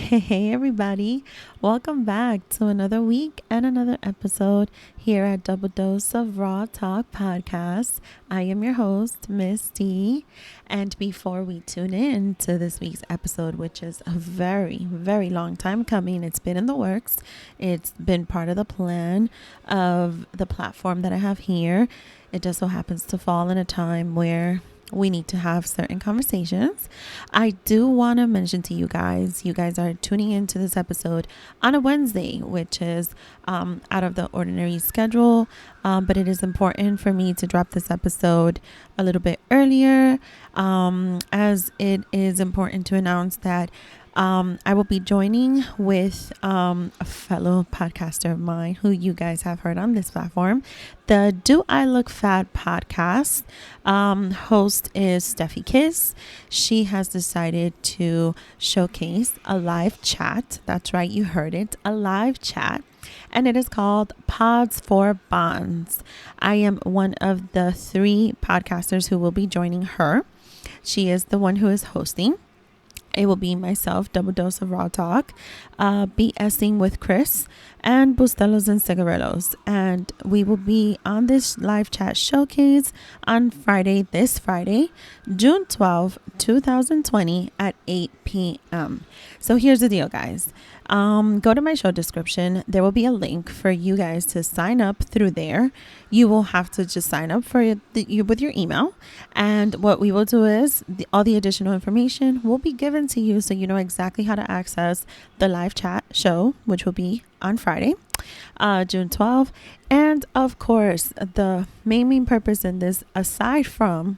Hey, everybody. Welcome back to another week and another episode here at Double Dose of Raw Talk Podcast. I am your host, Miss D. And before we tune in to this week's episode, which is a very, very long time coming, it's been in the works. It's been part of the plan of the platform that I have here. It just so happens to fall in a time where we need to have certain conversations. I do want to mention to you guys are tuning into this episode on a Wednesday, which is out of the ordinary schedule. But it is important for me to drop this episode a little bit earlier, as it is important to announce that I will be joining with a fellow podcaster of mine who you guys have heard on this platform. The Do I Look Fat podcast host is Steffi Kiss. She has decided to showcase a live chat. That's right, you heard it, a live chat. And it is called Pods for Bonds. I am one of the 3 podcasters who will be joining her. She is the one who is hosting. It will be myself, Double Dose of Raw Talk, BSing with Chris, and Bustelos and Cigarillos. And we will be on this live chat showcase on this Friday, June 12, 2020 at 8 p.m. So here's the deal, guys. Go to my show description. There will be a link for you guys to sign up through there. You will have to just sign up for with your email. And what we will do is all the additional information will be given to you so you know exactly how to access the live chat show, which will be on Friday, June 12th. And of course, the main purpose in this, aside from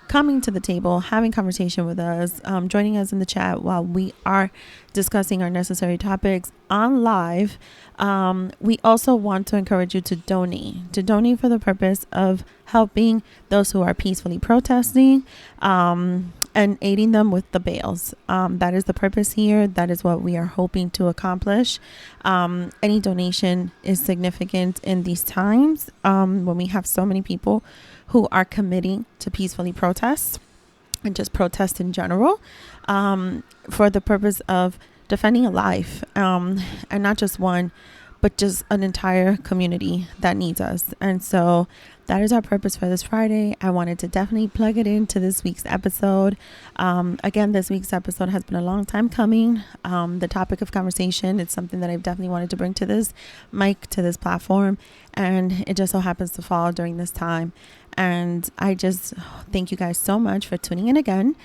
coming to the table, having conversation with us, joining us in the chat while we are discussing our necessary topics on live. We also want to encourage you to donate for the purpose of helping those who are peacefully protesting, and aiding them with the bails. That is the purpose here. That is what we are hoping to accomplish. Any donation is significant in these times, when we have so many people who are committing to peacefully protest and just protest in general, for the purpose of defending a life, and not just one, but just an entire community that needs us. And so that is our purpose for this Friday. I wanted to definitely plug it into this week's episode. Again, this week's episode has been a long time coming. The topic of conversation, it's something that I've definitely wanted to bring to this mic, to this platform. And it just so happens to fall during this time. And I just thank you guys so much for tuning in again.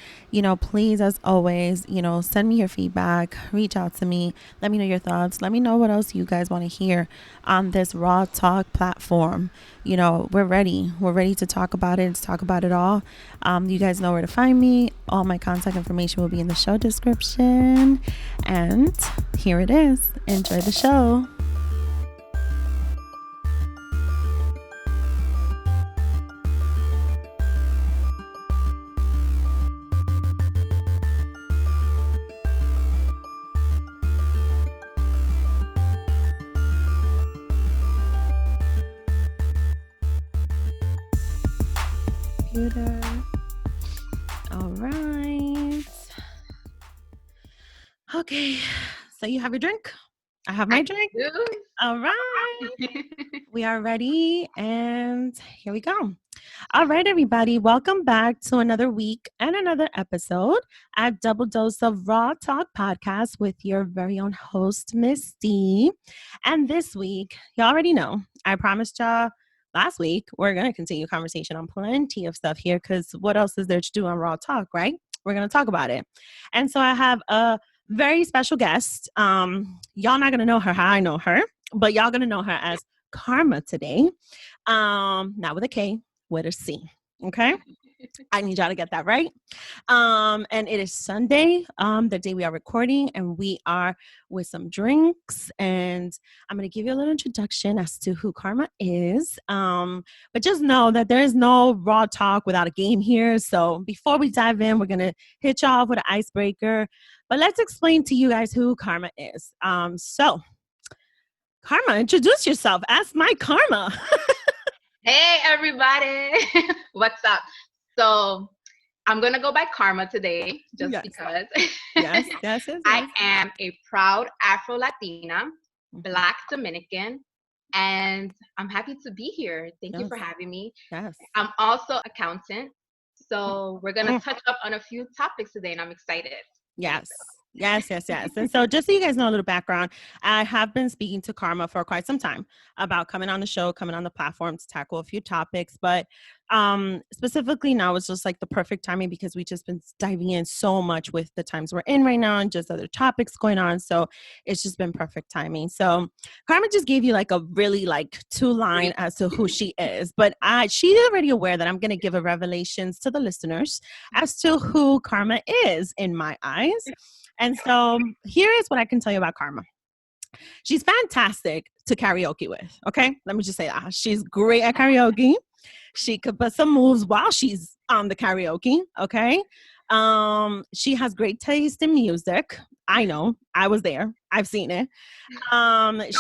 Please, as always, send me your feedback, reach out to me, let me know your thoughts, let me know what else you guys want to hear on this Raw Talk platform. We're ready to talk about it, to talk about it all. You guys know where to find me. All my contact information will be in the show description. And here it is. Enjoy the show. Computer. All right. Okay. So you have your drink? I have my drink. All right. We are ready. And here we go. All right, everybody. Welcome back to another week and another episode at Double Dose of Raw Talk Podcast with your very own host, Miss D. And this week, you already know, I promised y'all last week, we're going to continue conversation on plenty of stuff here, because what else is there to do on Raw Talk, right? We're going to talk about it. And so I have a very special guest. Y'all not going to know her how I know her, but y'all going to know her as Carma today. Not with a K, with a C. Okay. I need y'all to get that right. And it is Sunday, the day we are recording, and we are with some drinks. And I'm going to give you a little introduction as to who Carma is. But just know that there is no raw talk without a game here. So before we dive in, we're going to hit y'all off with an icebreaker. But let's explain to you guys who Carma is. So Carma, introduce yourself. Ask my Carma. Hey, everybody. What's up? So I'm going to go by Karma today just Yes. because Yes. Yes. Yes. I Yes. am a proud Afro-Latina, Mhm. Black Dominican, and I'm happy to be here. Thank you Yes. for having me. Yes. I'm also accountant. So we're going to Mm. touch up on a few topics today, and I'm excited. I'm excited. Yes. Yes, yes, yes. And so just so you guys know a little background, I have been speaking to Karma for quite some time about coming on the show, coming on the platform to tackle a few topics. But specifically now it's just like the perfect timing because we just been diving in so much with the times we're in right now and just other topics going on. So it's just been perfect timing. So Karma just gave you like a really like two line Brief. as to who she is. But she's already aware that I'm going to give a revelations to the listeners as to who Karma is in my eyes. And so here is what I can tell you about Karma. She's fantastic to karaoke with. Okay. Let me just say that. She's great at karaoke. She could put some moves while she's on the karaoke. Okay. She has great taste in music. I know. I was there. I've seen it.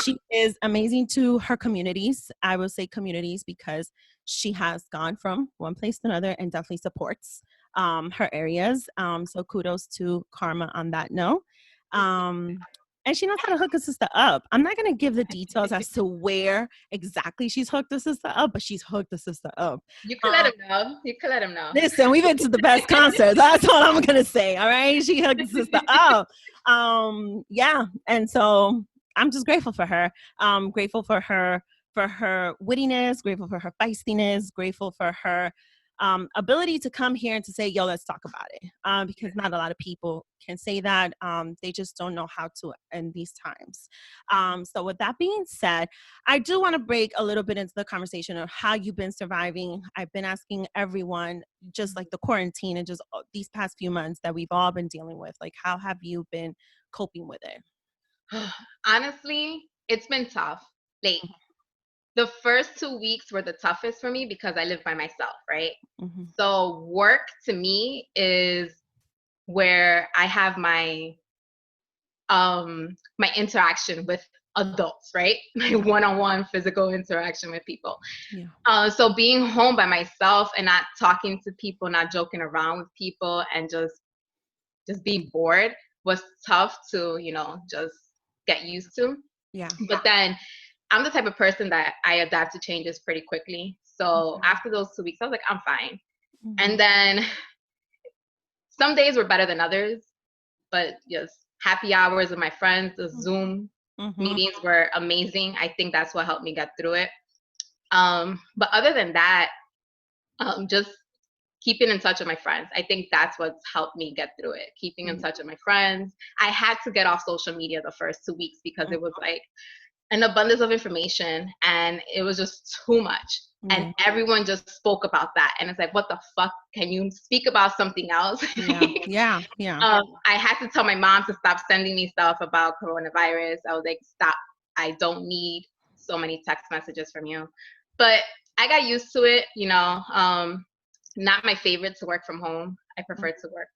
She is amazing to her communities. I will say communities because she has gone from one place to another and definitely supports her areas. So kudos to Karma on that note. And she knows how to hook a sister up. I'm not going to give the details as to where exactly she's hooked the sister up, but she's hooked the sister up. You could let him know. You could let him know. Listen, we've been to the best concerts. That's all I'm gonna say. All right. She hooked the sister up. Yeah. And so I'm just grateful for her. Grateful for her wittiness, grateful for her feistiness, grateful for her ability to come here and to say, yo, let's talk about it. Because not a lot of people can say that. They just don't know how to in these times. So with that being said, I do want to break a little bit into the conversation of how you've been surviving. I've been asking everyone, just like the quarantine and just these past few months that we've all been dealing with, like how have you been coping with it? Honestly, it's been tough. Like the first 2 weeks were the toughest for me because I live by myself, right? Mm-hmm. So work to me is where I have my interaction with adults, right? My one-on-one physical interaction with people. Yeah. So being home by myself and not talking to people, not joking around with people, and just being bored was tough to just get used to. Yeah. But then I'm the type of person that I adapt to changes pretty quickly. So after those 2 weeks, I was like, I'm fine. Mm-hmm. And then some days were better than others, but just happy hours with my friends, the Zoom Mm-hmm. meetings were amazing. I think that's what helped me get through it. But other than that, just keeping in touch with my friends. I think that's what's helped me get through it. Keeping in touch with my friends. I had to get off social media the first 2 weeks because it was like an abundance of information and it was just too much. And Yeah. everyone just spoke about that. And it's like, what the fuck? Can you speak about something else? Yeah. Yeah. Yeah. I had to tell my mom to stop sending me stuff about coronavirus. I was like, stop. I don't need so many text messages from you. But I got used to it, not my favorite to work from home. I prefer to work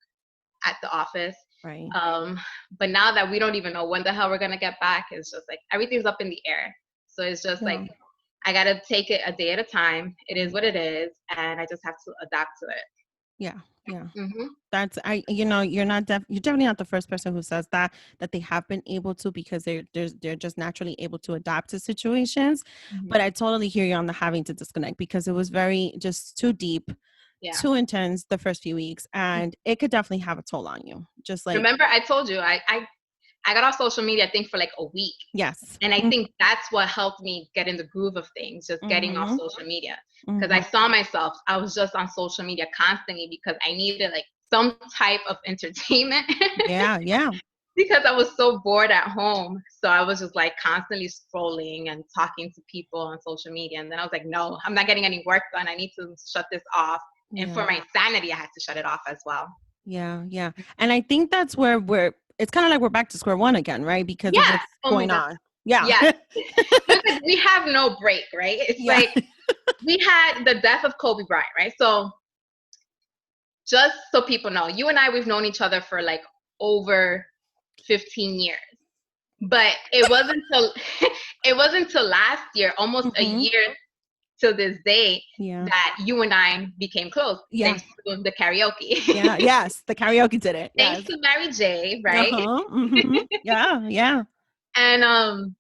at the office. Right. But now that we don't even know when the hell we're gonna get back, it's just like everything's up in the air. So it's just like Yeah. I gotta take it a day at a time. It is what it is, and I just have to adapt to it. Yeah. Yeah. Mm-hmm. That's you're definitely not the first person who says that they have been able to because they're just naturally able to adapt to situations. Mm-hmm. But I totally hear you on the having to disconnect because it was very just too deep, Yeah. too intense the first few weeks, and it could definitely have a toll on you. Just like Remember, I told you I got off social media, I think, for like a week. yes. And I think that's what helped me get in the groove of things, just getting off Mm-hmm. social media. Because I Mm-hmm. saw myself, I was just on social media constantly because I needed like some type of entertainment Yeah. Yeah. because I was so bored at home. So I was just like constantly scrolling and talking to people on social media. And then I was like, no, I'm not getting any work done. I need to shut this off. And Yeah. for my sanity, I had to shut it off as well. Yeah. Yeah. And I think that's where it's kind of like we're back to square one again, right? Because of Yeah. what's Oh my going God. on. Yeah. Yeah. It's like we have no break, right? It's Yeah. like we had the death of Kobe Bryant, right? So just so people know, you and I, we've known each other for like over 15 years. But it wasn't until it wasn't until last year, almost a Mm-hmm. year to this day Yeah. that you and I became close Yeah. thanks to the karaoke. Yeah. Yes. The karaoke did it. Thanks Yes. to Mary J, right? Uh-huh. Mm-hmm. Yeah. Yeah. And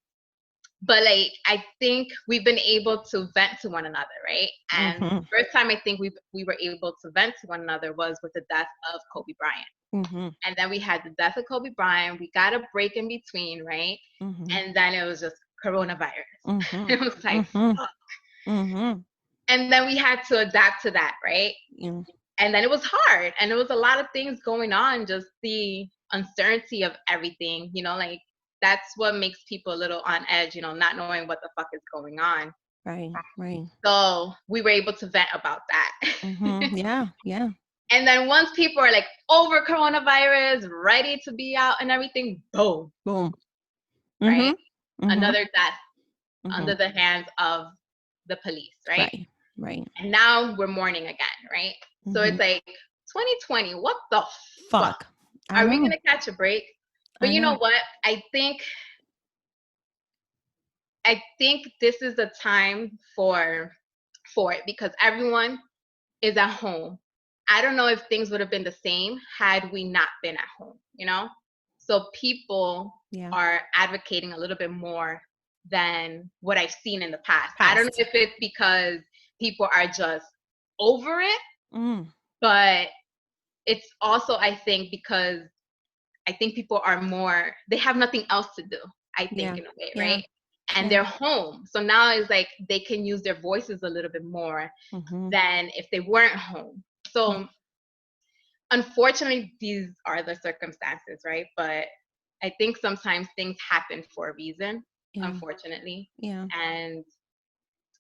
but like I think we've been able to vent to one another, right? And Mm-hmm. the first time I think we were able to vent to one another was with the death of Kobe Bryant. Mm-hmm. And then we had the death of Kobe Bryant. We got a break in between, right? Mm-hmm. And then it was just coronavirus. Mm-hmm. It was like, Mm-hmm. fuck. Mm-hmm. And then we had to adapt to that, right? Yeah. And then it was hard. And it was a lot of things going on, just the uncertainty of everything, like that's what makes people a little on edge, not knowing what the fuck is going on. Right. Right. So we were able to vent about that. Mm-hmm. Yeah. Yeah. And then once people are like over coronavirus, ready to be out and everything, boom, Boom. right? Mm-hmm. Mm-hmm. Another death Mm-hmm. under the hands of the police, right? Right. Right. And now we're mourning again, right? So Mm-hmm. it's like 2020, what the fuck? Fuck. I Are we know. gonna catch a break? But I you know know. what? I think this is the time for it because everyone is at home. I don't know if things would have been the same had we not been at home. So people Yeah. are advocating a little bit more than what I've seen in the past. I don't know Past. if it's because people are just over it, Mm. but it's also I think because I think people are more they have nothing else to do, I think Yeah. in a way, Yeah. right? And Yeah. they're home. So now it's like they can use their voices a little bit more Mm-hmm. than if they weren't home. So unfortunately these are the circumstances, right? But I think sometimes things happen for a reason, Yeah. unfortunately. Yeah. And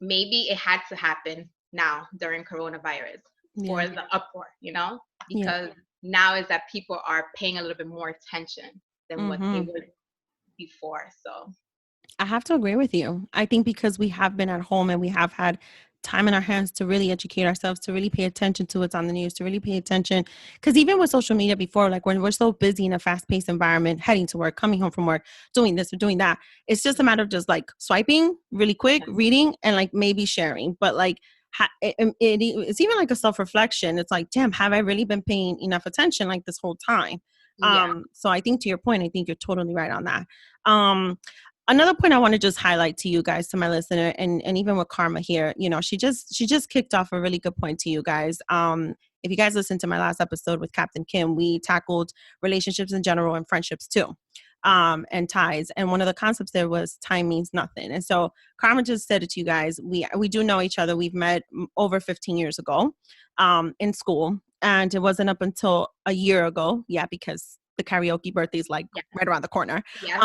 maybe it had to happen now during coronavirus Yeah. for the uproar, Yeah. because now is that people are paying a little bit more attention than what they Mm-hmm. would before. So I have to agree with you. I think because we have been at home and we have had time in our hands to really educate ourselves, to really pay attention to what's on the news, to really pay attention. Because even with social media before, like when we're so busy in a fast paced environment, heading to work, coming home from work, doing this or doing that, it's just a matter of just like swiping really quick, reading, and like maybe sharing. But like, it's even like a self reflection. It's like, damn, have I really been paying enough attention like this whole time? yeah. So I think to your point, I think you're totally right on that. Um, Another point I want to just highlight to you guys, to my listener, and even with Karma here, she just kicked off a really good point to you guys. If you guys listened to my last episode with Captain Kim, we tackled relationships in general and friendships too, and ties. And one of the concepts there was time means nothing. And so Karma just said it to you guys. We do know each other. We've met over 15 years ago, in school, and it wasn't up until a year ago, yeah, because the karaoke birthday is like Yeah. right around the corner. Yes.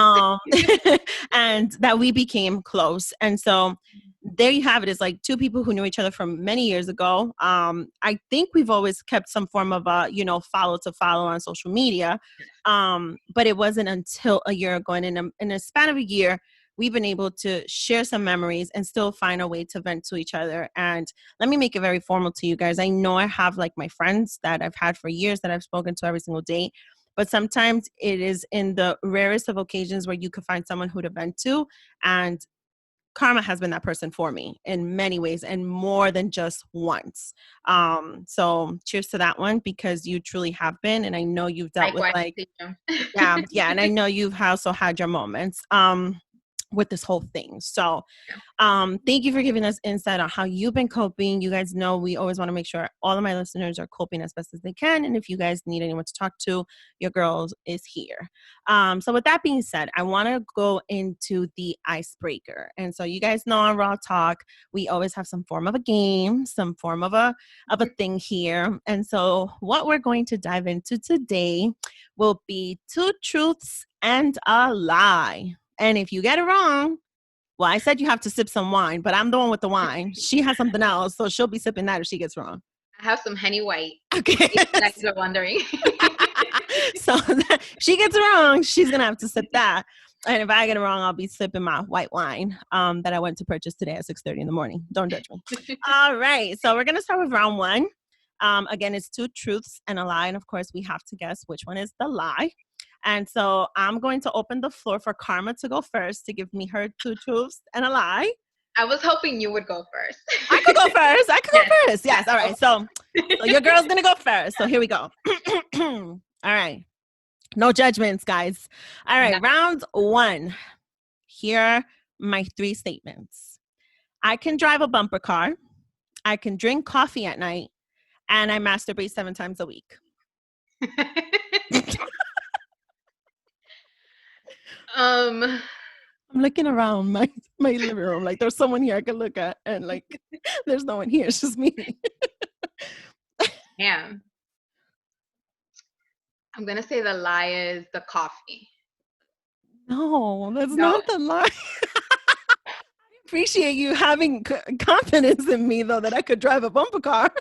And that we became close. And so there you have it. It's like two people who knew each other from many years ago. I think we've always kept some form of a, follow to follow on social media. But it wasn't until a year ago. And in a span of a year, we've been able to share some memories and still find a way to vent to each other. And let me make it very formal to you guys. I know I have like my friends that I've had for years that I've spoken to every single day. But sometimes it is in the rarest of occasions where you could find someone who to vent to. And Karma has been that person for me in many ways and more than just once. So cheers to that one, because you truly have been. And I know you've dealt with Likewise like, to you. yeah, yeah. And I know you've also had your moments with this whole thing. So thank you for giving us insight on how you've been coping. You guys know we always want to make sure all of my listeners are coping as best as they can. And if you guys need anyone to talk to, your girls is here. So with that being said, I want to go into the icebreaker. And so you guys know on Raw Talk, we always have some form of a game, some form of a thing here. And so what we're going to dive into today will be two truths and a lie. And if you get it wrong, well, I said you have to sip some wine, but I'm the one with the wine. She has something else, so she'll be sipping that if she gets wrong. I have some Henny White. Okay. If you guys are wondering. So she gets it wrong, she's gonna have to sip that. And if I get it wrong, I'll be sipping my white wine that I went to purchase today at 6:30 in the morning. Don't judge me. All right. So we're gonna start with round one. Again, it's two truths and a lie. And of course, we have to guess which one is the lie. And so I'm going to open the floor for Karma to go first to give me her two truths and a lie. I was hoping you would go first. I could go first. I could go Yes. first. Yes. All right. So your girl's gonna go first. So here we go. All right. No judgments, guys. All right. No. Round one. Here are my 3 statements. I can drive a bumper car. I can drink coffee at night, and I masturbate 7 times a week. um, I'm looking around my living room. Like there's someone here I could look at, and like there's no one here. It's just me. Damn. I'm gonna say the lie is the coffee. No, that's No? not the lie. I appreciate you having confidence in me, though, that I could drive a bumper car.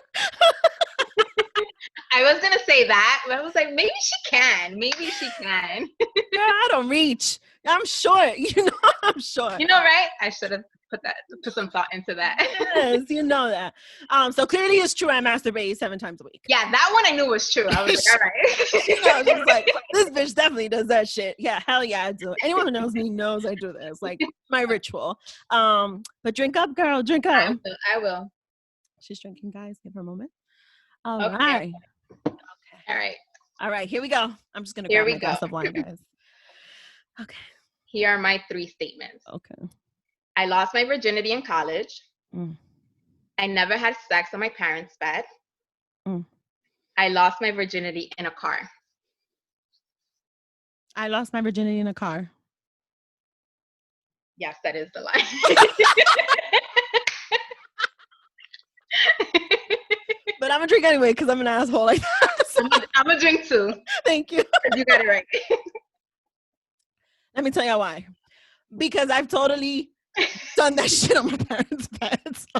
I was gonna say that, but I was like, maybe she can. Maybe she can. Girl, I don't reach. I'm short. You know, I'm short. You know, right? I should have put some thought into that. Yes, you know that. So clearly it's true I masturbate 7 times a week. Yeah, that one I knew was true. I was like, all right. You know, just like, this bitch definitely does that shit. Yeah, hell yeah, I do. Anyone who knows me knows I do this. Like my ritual. But drink up, girl. Drink up. I will. She's drinking, guys. Give her a moment. All Okay. right. Okay. All right. All right, here we go. I'm just gonna Here grab we my glass go. of wine, guys. Okay. Here are my 3 statements. Okay. I lost my virginity in college. Mm. I never had sex on my parents' bed. Mm. I lost my virginity in a car. I lost my virginity in a car. Yes, that is the lie. But I'm gonna drink anyway because I'm an asshole like that. So, I'm gonna drink too. thank you. You got it right. Let me tell you why. Because I've totally done that shit on my parents' bed. So.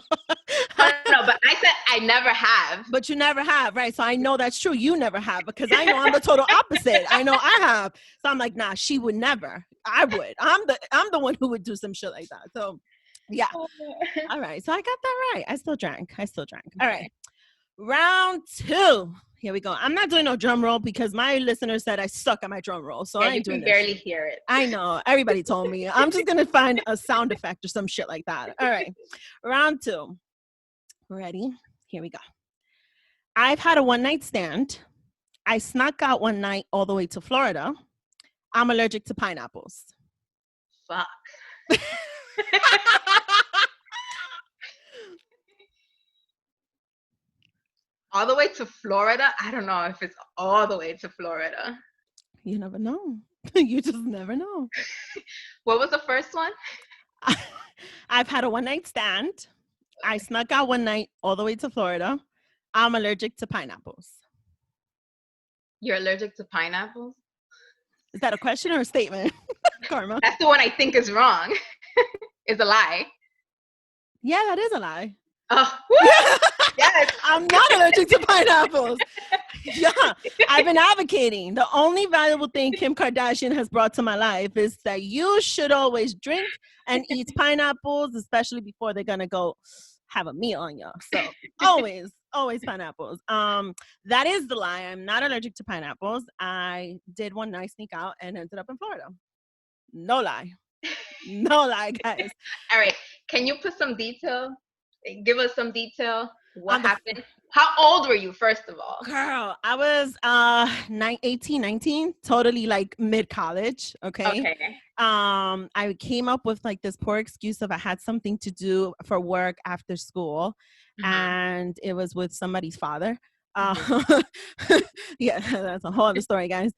No, but I said I never have. But you never have, right? So I know that's true. You never have because I know I'm the total opposite. I know I have. So I'm like, nah, she would never. I would. I'm the one who would do some shit like that. So yeah. All right. So I got that right. I still drank. All right. Round 2. Here we go. I'm not doing no drum roll because my listeners said I suck at my drum roll. So I ain't doing this. You can barely hear it. I know. Everybody told me. I'm just going to find a sound effect or some shit like that. All right. Round 2. Ready? Here we go. I've had a one-night stand. I snuck out one night all the way to Florida. I'm allergic to pineapples. Fuck. All the way to Florida? I don't know if it's all the way to Florida. You never know. You just never know. What was the first one? I've had a one-night stand. I snuck out one night all the way to Florida. I'm allergic to pineapples. You're allergic to pineapples? Is that a question or a statement, Karma? That's the one I think is wrong. Is a lie. Yeah, that is a lie. Oh, yes. I'm not allergic to pineapples. Yeah, I've been advocating. The only valuable thing Kim Kardashian has brought to my life is that you should always drink and eat pineapples, especially before they're gonna go have a meal on you. So always pineapples. That is the lie. I'm not allergic to pineapples. I did one night sneak out and ended up in Florida. No lie. No lie, guys. All right. Can you put some detail? Give us some detail. What happened? How old were you, first of all? Girl, I was 18, 19, totally like mid-college. Okay. I came up with like this poor excuse of I had something to do for work after school, and it was with somebody's father. Yeah, that's a whole other story, guys.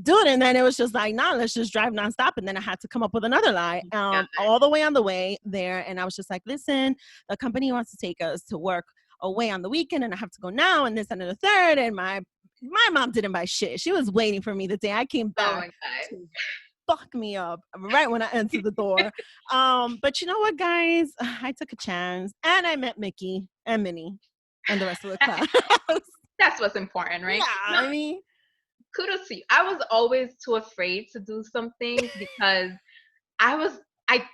Dude, and then it was just like, nah, let's just drive nonstop. And then I had to come up with another lie all the way on the way there. And I was just like, listen, the company wants to take us to work away on the weekend and I have to go now and this and the third. And my mom didn't buy shit. She was waiting for me the day I came back to fuck me up right when I entered the door. But you know what, guys? I took a chance and I met Mickey and Minnie and the rest of the class. That's what's important, right? Yeah, I mean, kudos to you. I was always too afraid to do something because I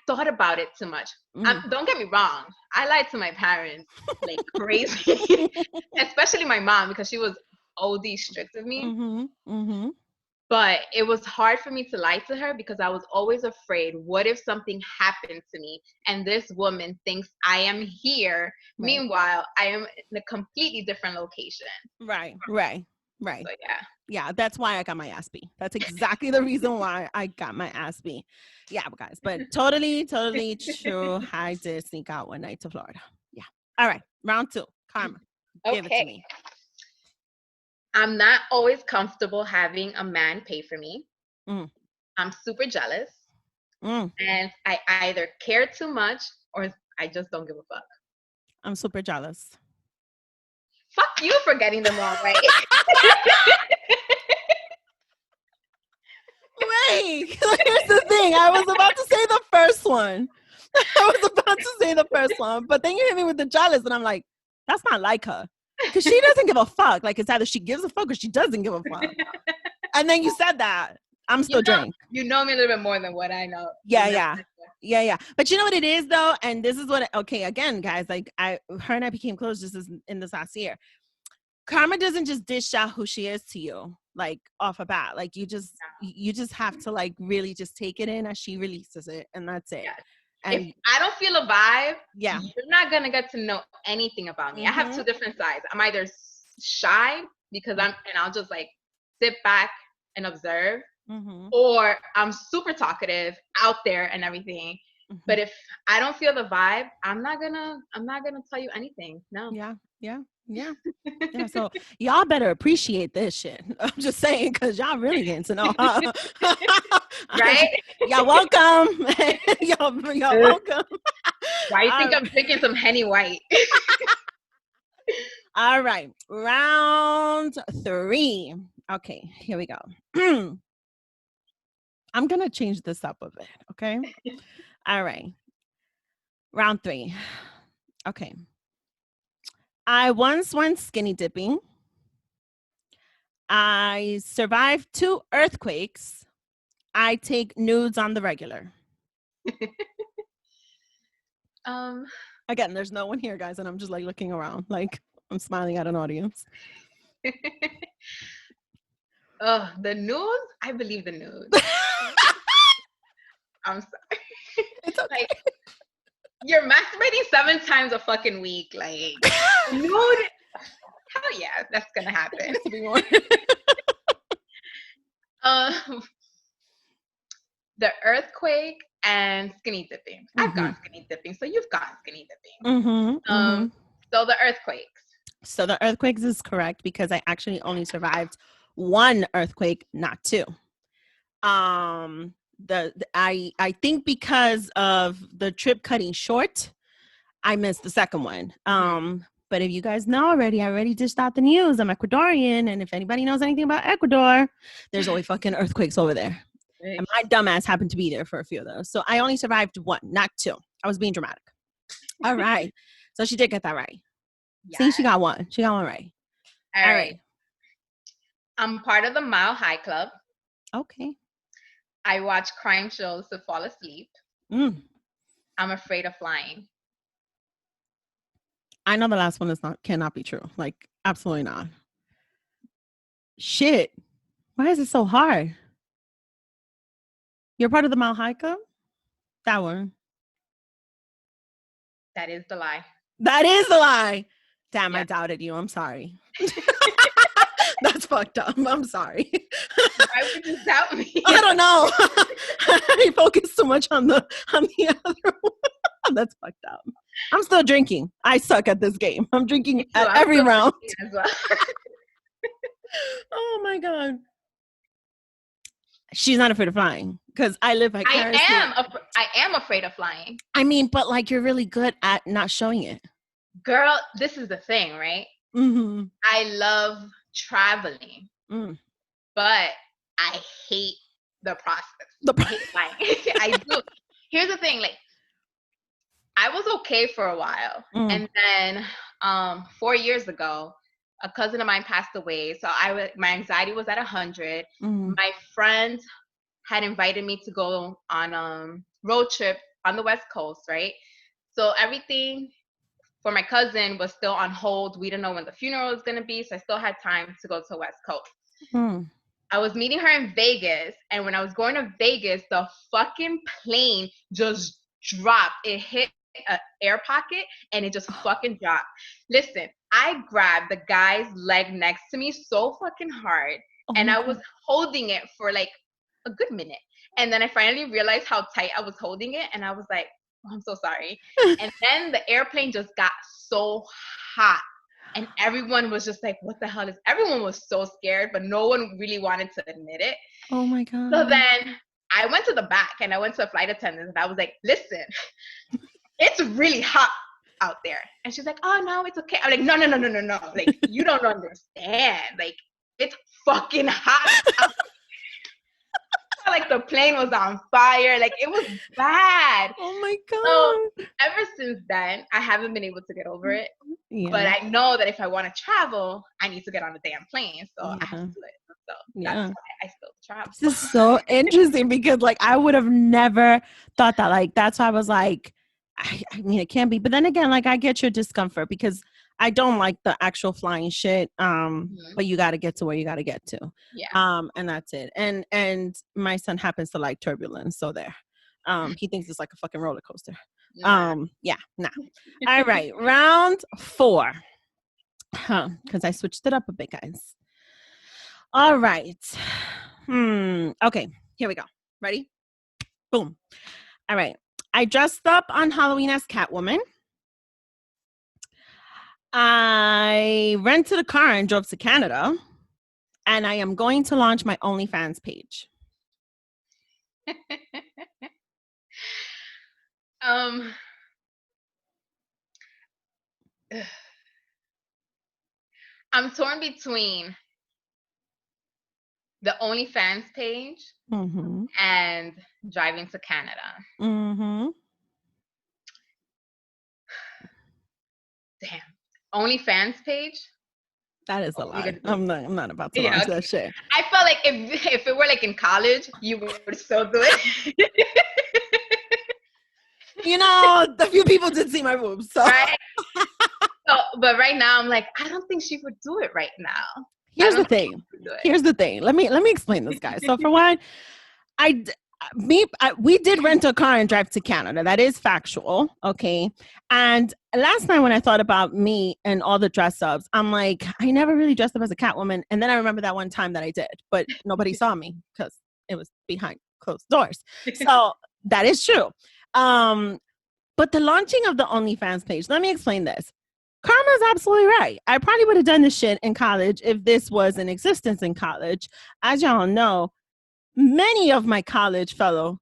thought about it too much. Don't get me wrong. I lied to my parents like crazy, especially my mom because she was OD strict with me. But it was hard for me to lie to her because I was always afraid, what if something happened to me and this woman thinks I am here? Right. Meanwhile, I am in a completely different location. Right. So yeah. Yeah, that's why I got my ass beat. That's exactly the reason why I got my ass beat. Yeah, guys, but totally true. I did sneak out one night to Florida. Yeah. All right, round 2. Karma, give it to Okay. me. I'm not always comfortable having a man pay for me. Mm, I'm super jealous. mm, And I either care too much or I just don't give a fuck. I'm super jealous. Fuck you for getting them all right. Wait, here's the thing. I was about to say the first one. I was about to say the first one, but then you hit me with the jealous, and I'm like, that's not like her. Because she doesn't give a fuck. Like, it's either she gives a fuck or she doesn't give a fuck. And then you said that. I'm still drink. You know me a little bit more than what I know. Yeah. But you know what it is, though? And this is what, okay, again, guys, like, her and I became close just in this last year. Karma doesn't just dish out who she is to you, like, off a bat. Like, you just have to, like, really just take it in as she releases it, and that's it. Yeah. And if I don't feel a vibe, yeah, you're not gonna get to know anything about me. I have two different sides. I'm either shy because I'll just like sit back and observe, or I'm super talkative out there and everything. But if I don't feel the vibe, I'm not gonna tell you anything. No. Yeah. So y'all better appreciate this shit. I'm just saying, because y'all really getting to know her. Right? Y'all welcome. y'all welcome. Why you think I'm drinking some Henny White? All right. Round 3. Okay, here we go. I'm going to change this up a bit, okay? All right. Round 3. Okay. I once went skinny dipping. I survived 2 earthquakes. I take nudes on the regular. Again, there's no one here, guys, and I'm just like looking around, like I'm smiling at an audience. Oh, the news? I believe the news. I'm sorry. It's okay. Like, you're masturbating 7 times a fucking week. Like, nude? Hell yeah, that's gonna happen. To be more. The earthquake and skinny dipping. I've gone skinny dipping, so you've gone skinny dipping. So the earthquakes. So the earthquakes is correct because I actually only survived 1 earthquake, not 2. I think because of the trip cutting short, I missed the second one. But if you guys know already, I already dished out the news. I'm Ecuadorian, and if anybody knows anything about Ecuador, there's always fucking earthquakes over there. And my dumbass happened to be there for a few of those. So I only survived 1, not 2. I was being dramatic. All right. So she did get that right. Yeah. See, she got 1. She got 1 right. All right. I'm part of the Mile High Club. Okay. I watch crime shows to fall asleep. I'm afraid of flying. I know the last one cannot be true. Like, absolutely not. Shit. Why is it so hard? You're part of the Mile High Club? That one. That is the lie. That is the lie. Damn, yeah. I doubted you. I'm sorry. That's fucked up. I'm sorry. Why would you doubt me? I don't know. I focused too much on the other one. That's fucked up. I'm still drinking. I suck at this game. I'm drinking at every round. As well. Oh my God. She's not afraid of flying because I live vicariously. I am afraid of flying. I mean, but like you're really good at not showing it. Girl, this is the thing, right? I love traveling, but I hate the process. I hate flying. I do. Here's the thing, like, I was okay for a while, and then 4 years ago, a cousin of mine passed away, so my anxiety was at 100. My friends had invited me to go on a road trip on the West Coast, right? So everything for my cousin was still on hold. We didn't know when the funeral was going to be, so I still had time to go to the West Coast. I was meeting her in Vegas, and when I was going to Vegas, the fucking plane just dropped. It hit an air pocket, and it just fucking dropped. Listen, I grabbed the guy's leg next to me so fucking hard, Oh and my I God. was holding it for like a good minute. And then I finally realized how tight I was holding it, and I was like, oh, I'm so sorry. And then the airplane just got so hot. And everyone was just like, what the hell is, everyone was so scared, but no one really wanted to admit it. Oh my So God. then I went to the back and I went to a flight attendant and I was like, listen, it's really hot out there. And she's like, oh no, it's okay. I'm like, no. Like, you don't understand. Like, it's fucking hot out. Like the plane was on fire. Like, it was bad. Oh my So God. ever since then, I haven't been able to get over it. Yeah. But I know that if I want to travel, I need to get on a damn plane. So I have to do it. So that's why I still travel. This is so interesting because like I would have never thought that. Like that's why I was like, I mean it can't be. But then again, like I get your discomfort because I don't like the actual flying shit. But you gotta get to where you gotta get to. Yeah. And that's it. And my son happens to like turbulence, so there. He thinks it's like a fucking roller coaster. Yeah, nah. All right, round 4. Because I switched it up a bit, guys. All right. Okay, here we go. Ready? Boom. All right. I dressed up on Halloween as Catwoman. I rented a car and drove to Canada. And I am going to launch my OnlyFans page. I'm torn between the OnlyFans page and driving to Canada. Damn. OnlyFans page? That is a lie. I'm not about to launch that shit. I felt like if it were like in college, you would still do it. You know, the few people did see my boobs. So. Right? But right now, I'm like, I don't think she would do it right now. Here's the thing. Let me explain this, guys. So for one, we did rent a car and drive to Canada. That is factual. Okay. And last night when I thought about me and all the dress ups, I'm like, I never really dressed up as a Catwoman. And then I remember that one time that I did, but nobody saw me because it was behind closed doors. So that is true. But the launching of the OnlyFans page, let me explain this. Karma's absolutely right. I probably would have done this shit in college if this was in existence in college. As y'all know, many of my college fellow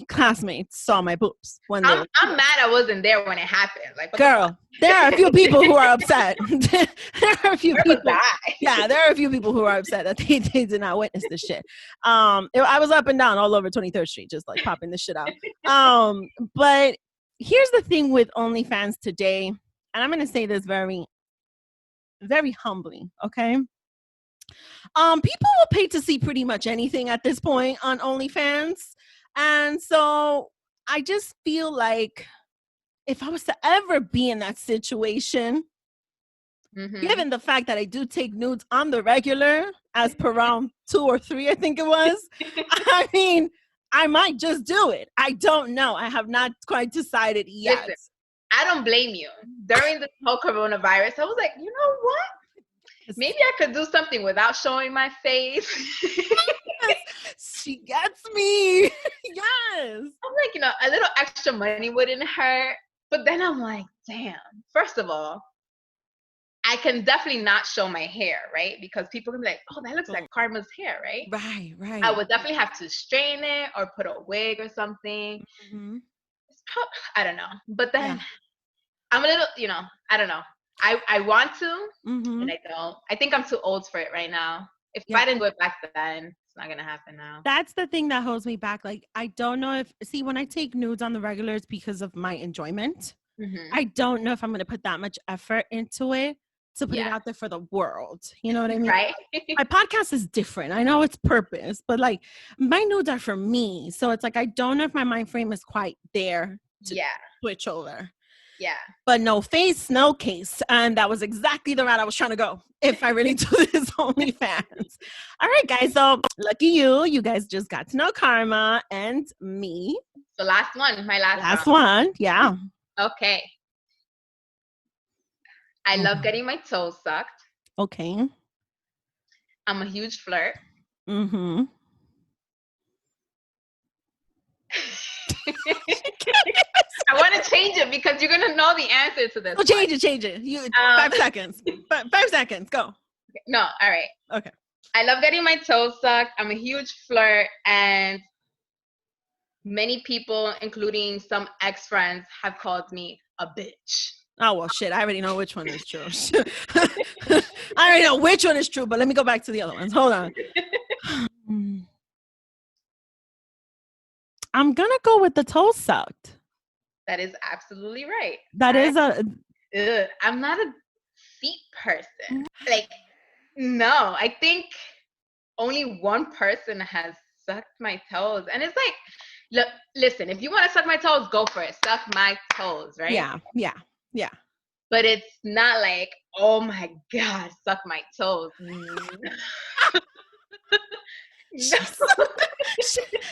classmates saw my boobs when they I'm mad I wasn't there when it happened. Like, girl, there are a few people who are upset. There are a few people. Yeah, there are a few people who are upset that they did not witness this shit. I was up and down all over 23rd Street, just like popping this shit out. But here's the thing with OnlyFans today, and I'm going to say this very, very humbly, okay? People will pay to see pretty much anything at this point on OnlyFans. And so I just feel like if I was to ever be in that situation, given the fact that I do take nudes on the regular, as per round 2 or 3, I think it was, I mean, I might just do it. I don't know. I have not quite decided yet. Listen, I don't blame you. During the whole coronavirus, I was like, you know what? Maybe I could do something without showing my face. She gets me. Yes. I'm like, a little extra money wouldn't hurt. But then I'm like, damn. First of all, I can definitely not show my hair, right? Because people can be like, oh, that looks like Karma's hair, right? Right. I would definitely have to straighten it or put a wig or something. I don't know. But then I'm a little, I don't know. I want to, and I don't. I think I'm too old for it right now. If I didn't do it back then, it's not going to happen now. That's the thing that holds me back. Like, I don't know when I take nudes on the regular, it's because of my enjoyment. I don't know if I'm going to put that much effort into it to put it out there for the world. You know what I mean? Right. My podcast is different. I know it's purpose, but like my nudes are for me. So it's like, I don't know if my mind frame is quite there to switch over. Yeah. But no face, no case. And that was exactly the route I was trying to go if I really do this OnlyFans. All right, guys. So lucky you. You guys just got to know Karma and me. So last one, my last Last round. one. Yeah. Okay. I love getting my toes sucked. Okay. I'm a huge flirt. Mm-hmm. I want to change it because you're gonna know the answer to this. Oh, change it. You 5 seconds. 5 seconds. Go. No, all right. Okay. I love getting my toes sucked. I'm a huge flirt, and many people, including some ex-friends, have called me a bitch. Oh, well, shit. I already know which one is true. I already know which one is true, but let me go back to the other ones. Hold on. I'm going to go with the toe sucked. That is absolutely right. That is I'm not a feet person. Like, no, I think only one person has sucked my toes. And it's like, look, listen, if you want to suck my toes, go for it. Suck my toes, right? Yeah. But it's not like, oh my God, suck my toes. No.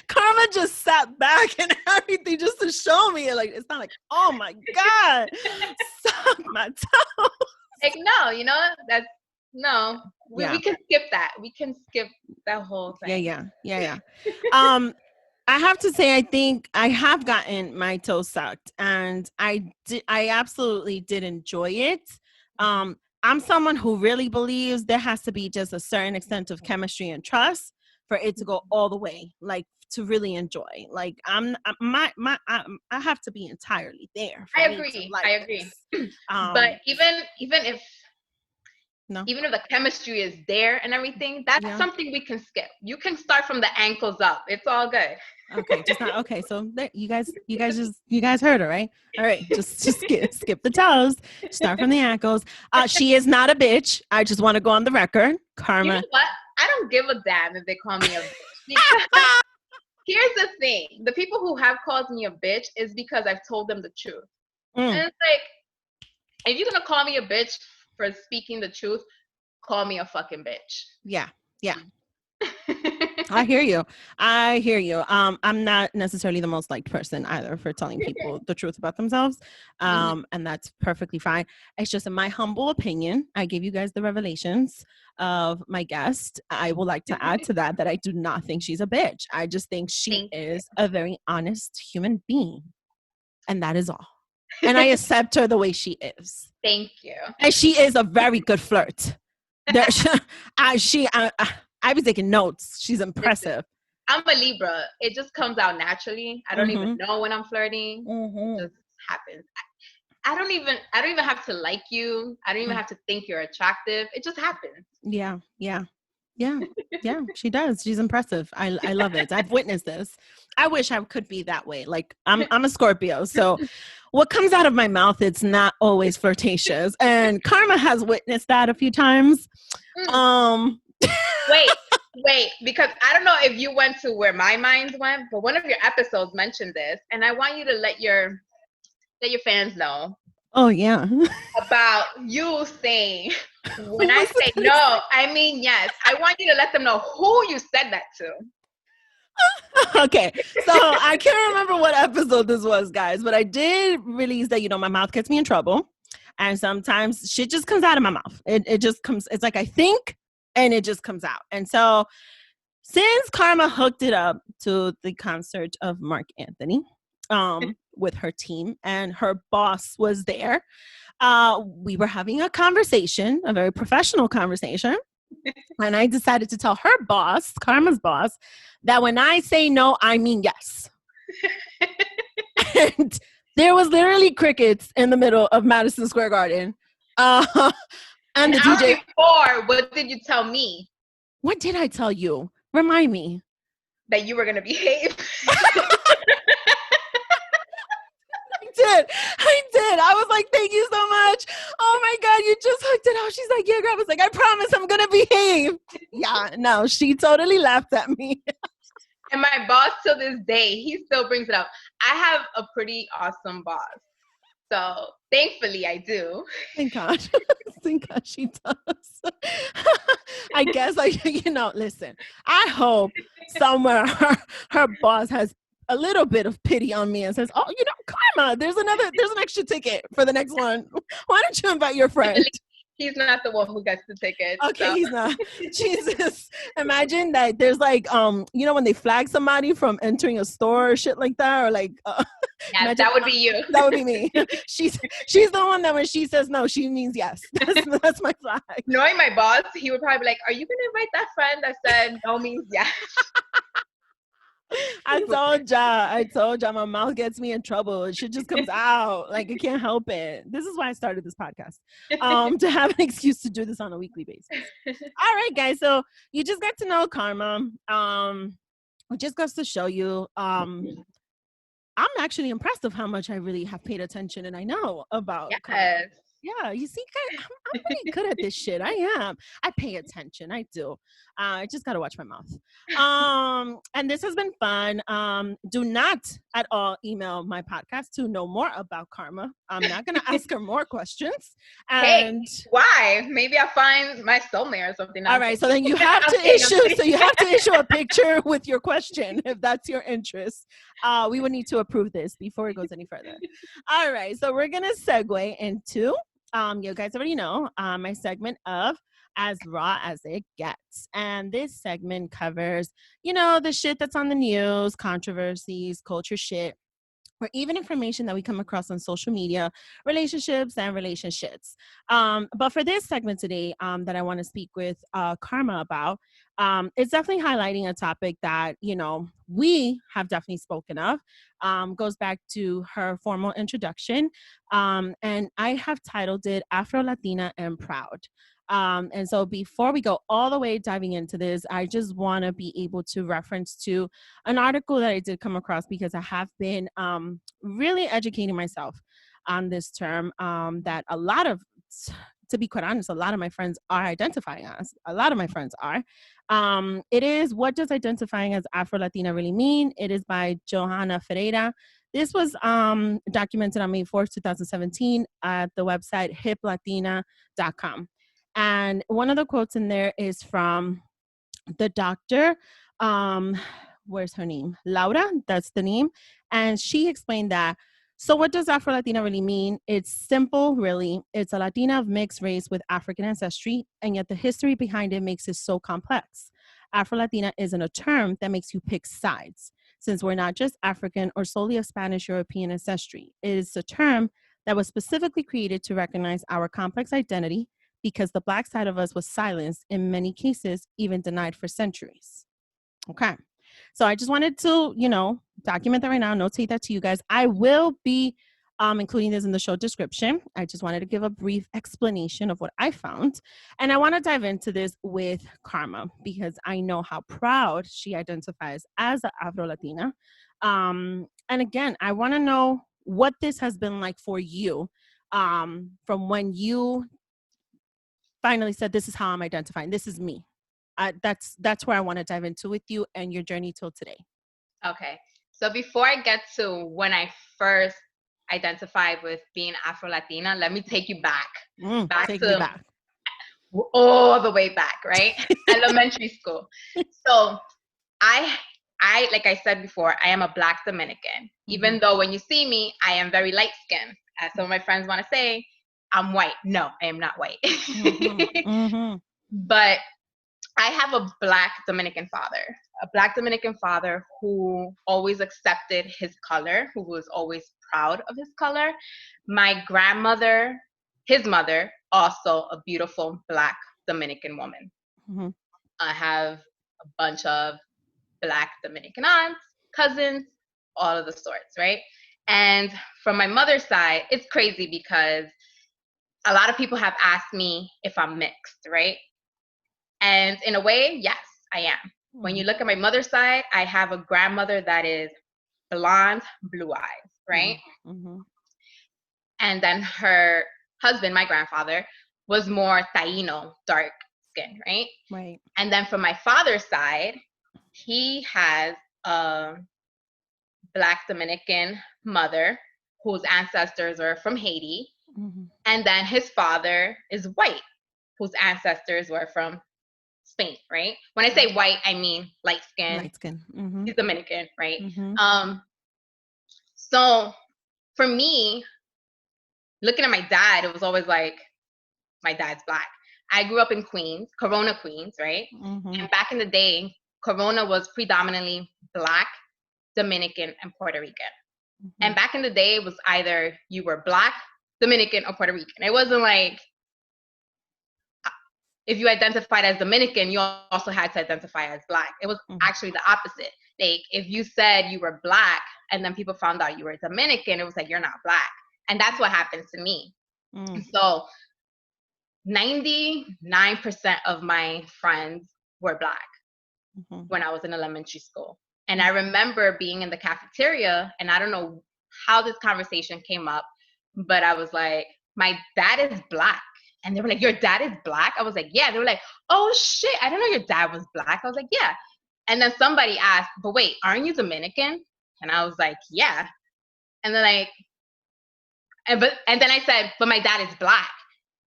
Karma just sat back and everything just to show me. Like, it's not like, oh my God, suck my toes. Like, no, that's no. We can skip that. We can skip that whole thing. Yeah. I have to say, I think I have gotten my toes sucked, and I absolutely did enjoy it. I'm someone who really believes there has to be just a certain extent of chemistry and trust for it to go all the way, like to really enjoy. Like I have to be entirely there. I agree. But even if the chemistry is there and everything, that's something we can skip. You can start from the ankles up. It's all good. Okay, just not okay. So there, you guys heard her, right? All right, just skip the toes. Start from the ankles. She is not a bitch. I just want to go on the record. Karma. You know what? I don't give a damn if they call me a bitch. Because here's the thing: the people who have called me a bitch is because I've told them the truth. And it's like, if you're gonna call me a bitch for speaking the truth, call me a fucking bitch. Yeah. I hear you. I'm not necessarily the most liked person either for telling people the truth about themselves. And that's perfectly fine. It's just in my humble opinion, I gave you guys the revelations of my guest. I would like to add to that I do not think she's a bitch. I just think she is a very honest human being. And that is all. And I accept her the way she is. Thank you. And she is a very good flirt. I was taking notes. She's impressive. I'm a Libra. It just comes out naturally. I don't even know when I'm flirting. It just happens. I don't even have to like you. I don't even have to think you're attractive. It just happens. Yeah. She does. She's impressive. I love it. I've witnessed this. I wish I could be that way. Like I'm a Scorpio, so what comes out of my mouth, it's not always flirtatious. And Karma has witnessed that a few times. Wait, because I don't know if you went to where my mind went, but one of your episodes mentioned this, and I want you to let your fans know. Oh yeah. About you saying, when I say no, I mean yes. I want you to let them know who you said that to. Okay, so I can't remember what episode this was, guys, but I did release that, my mouth gets me in trouble, and sometimes shit just comes out of my mouth. It just comes, it's like I think, and it just comes out. And so since Karma hooked it up to the concert of Mark Anthony with her team, and her boss was there, we were having a conversation, a very professional conversation. And I decided to tell her boss, Karma's boss, that when I say no, I mean yes. And there was literally crickets in the middle of Madison Square Garden. And the DJ. Before, what did you tell me? What did I tell you? Remind me. That you were going to behave. I did. I was like, thank you so much. Oh my God, you just hooked it out. She's like, yeah, girl. I was like, I promise I'm going to behave. Yeah, no, she totally laughed at me. And my boss till this day, he still brings it up. I have a pretty awesome boss. So thankfully I do. Thank God. Thank God she does. I guess, like, listen, I hope somewhere her boss has a little bit of pity on me and says, oh, Karma, there's an extra ticket for the next one. Why don't you invite your friend? He's not the one who gets the ticket. Okay, So. he's not. Jesus. Imagine that there's like, when they flag somebody from entering a store or shit like that, or like, Yes, imagine that would be you. that would be me. She's the one that when she says no, she means yes. That's my flag. Knowing my boss, he would probably be like, are you going to invite that friend that said no means yes? I told ya, my mouth gets me in trouble. It shit just comes out. Like, I can't help it. This is why I started this podcast. To have an excuse to do this on a weekly basis. All right, guys. So you just got to know Karma. It just goes to show you. I'm actually impressed of how much I really have paid attention and I know about Karma. Yes. Yeah, you see, I'm pretty good at this shit. I am. I pay attention. I do. I just gotta watch my mouth. And this has been fun. Do not at all email my podcast to know more about Karma. I'm not gonna ask her more questions. And hey, why? Maybe I'll find my soulmate or something. All right, so then you have to issue a picture with your question if that's your interest. We would need to approve this before it goes any further. All right, so we're gonna segue into you guys already know my segment of As Raw as It Gets. And this segment covers, the shit that's on the news, controversies, culture shit, or even information that we come across on social media, relationships and relationships. But for this segment today that I want to speak with Karma about, it's definitely highlighting a topic that, we have definitely spoken of. Goes back to her formal introduction. And I have titled it Afro-Latina and Proud. And so before we go all the way diving into this, I just want to be able to reference to an article that I did come across because I have been really educating myself on this term that a lot of, to be quite honest, a lot of my friends are identifying as. A lot of my friends are. It is, What Does Identifying as Afro-Latina Really Mean? It is by Johanna Ferreira. This was documented on May 4th, 2017 at the website hiplatina.com. And one of the quotes in there is from the doctor. Where's her name? Laura, that's the name. And she explained that. So what does Afro-Latina really mean? It's simple, really. It's a Latina of mixed race with African ancestry, and yet the history behind it makes it so complex. Afro-Latina isn't a term that makes you pick sides, since we're not just African or solely of Spanish European ancestry. It is a term that was specifically created to recognize our complex identity because the Black side of us was silenced, in many cases, even denied for centuries. Okay. So I just wanted to, document that right now, notate that to you guys. I will be including this in the show description. I just wanted to give a brief explanation of what I found. And I want to dive into this with Karma because I know how proud she identifies as an Afro-Latina. And again, I want to know what this has been like for you from when you finally said, this is how I'm identifying. This is me. That's where I want to dive into with you and your journey till today. Okay. So before I get to when I first identified with being Afro-Latina, let me take you back. Take me back. All the way back, right? Elementary school. So I like I said before, I am a Black Dominican. Even though when you see me, I am very light skinned. As some of my friends want to say, I'm white. No, I am not white. But I have a Black Dominican father who always accepted his color, who was always proud of his color. My grandmother, his mother, also a beautiful Black Dominican woman. I have a bunch of Black Dominican aunts, cousins, all of the sorts, right? And from my mother's side, it's crazy because a lot of people have asked me if I'm mixed, right? And in a way, yes, I am. When you look at my mother's side, I have a grandmother that is blonde, blue eyes, right? And then her husband, my grandfather, was more Taino, dark skin, right? Right. And then from my father's side, he has a Black Dominican mother whose ancestors are from Haiti. Mm-hmm. And then his father is white, whose ancestors were from Spain, right? When I say white, I mean light skin. Light skin. Mm-hmm. He's Dominican, right? Mm-hmm. Um, so for me, looking at my dad, it was always like, my dad's black. I grew up in Queens, Corona, Queens, right? Mm-hmm. And back in the day, Corona was predominantly black, Dominican, and Puerto Rican. Mm-hmm. And back in the day, it was either you were black, Dominican, or Puerto Rican. It wasn't like if you identified as Dominican, you also had to identify as black. It was Mm-hmm. actually the opposite. Like if you said you were black and then people found out you were Dominican, it was like you're not black. And that's what happened to me. Mm-hmm. So 99% of my friends were black Mm-hmm. when I was in elementary school. And I remember being in the cafeteria, and I don't know how this conversation came up, but I was like, my dad is black. And they were like, your dad is black? I was like, yeah. They were like, oh shit, I didn't know your dad was black. I was like, yeah. And then somebody asked, but wait, aren't you Dominican? And I was like, yeah. And then like, and then I said, but my dad is black.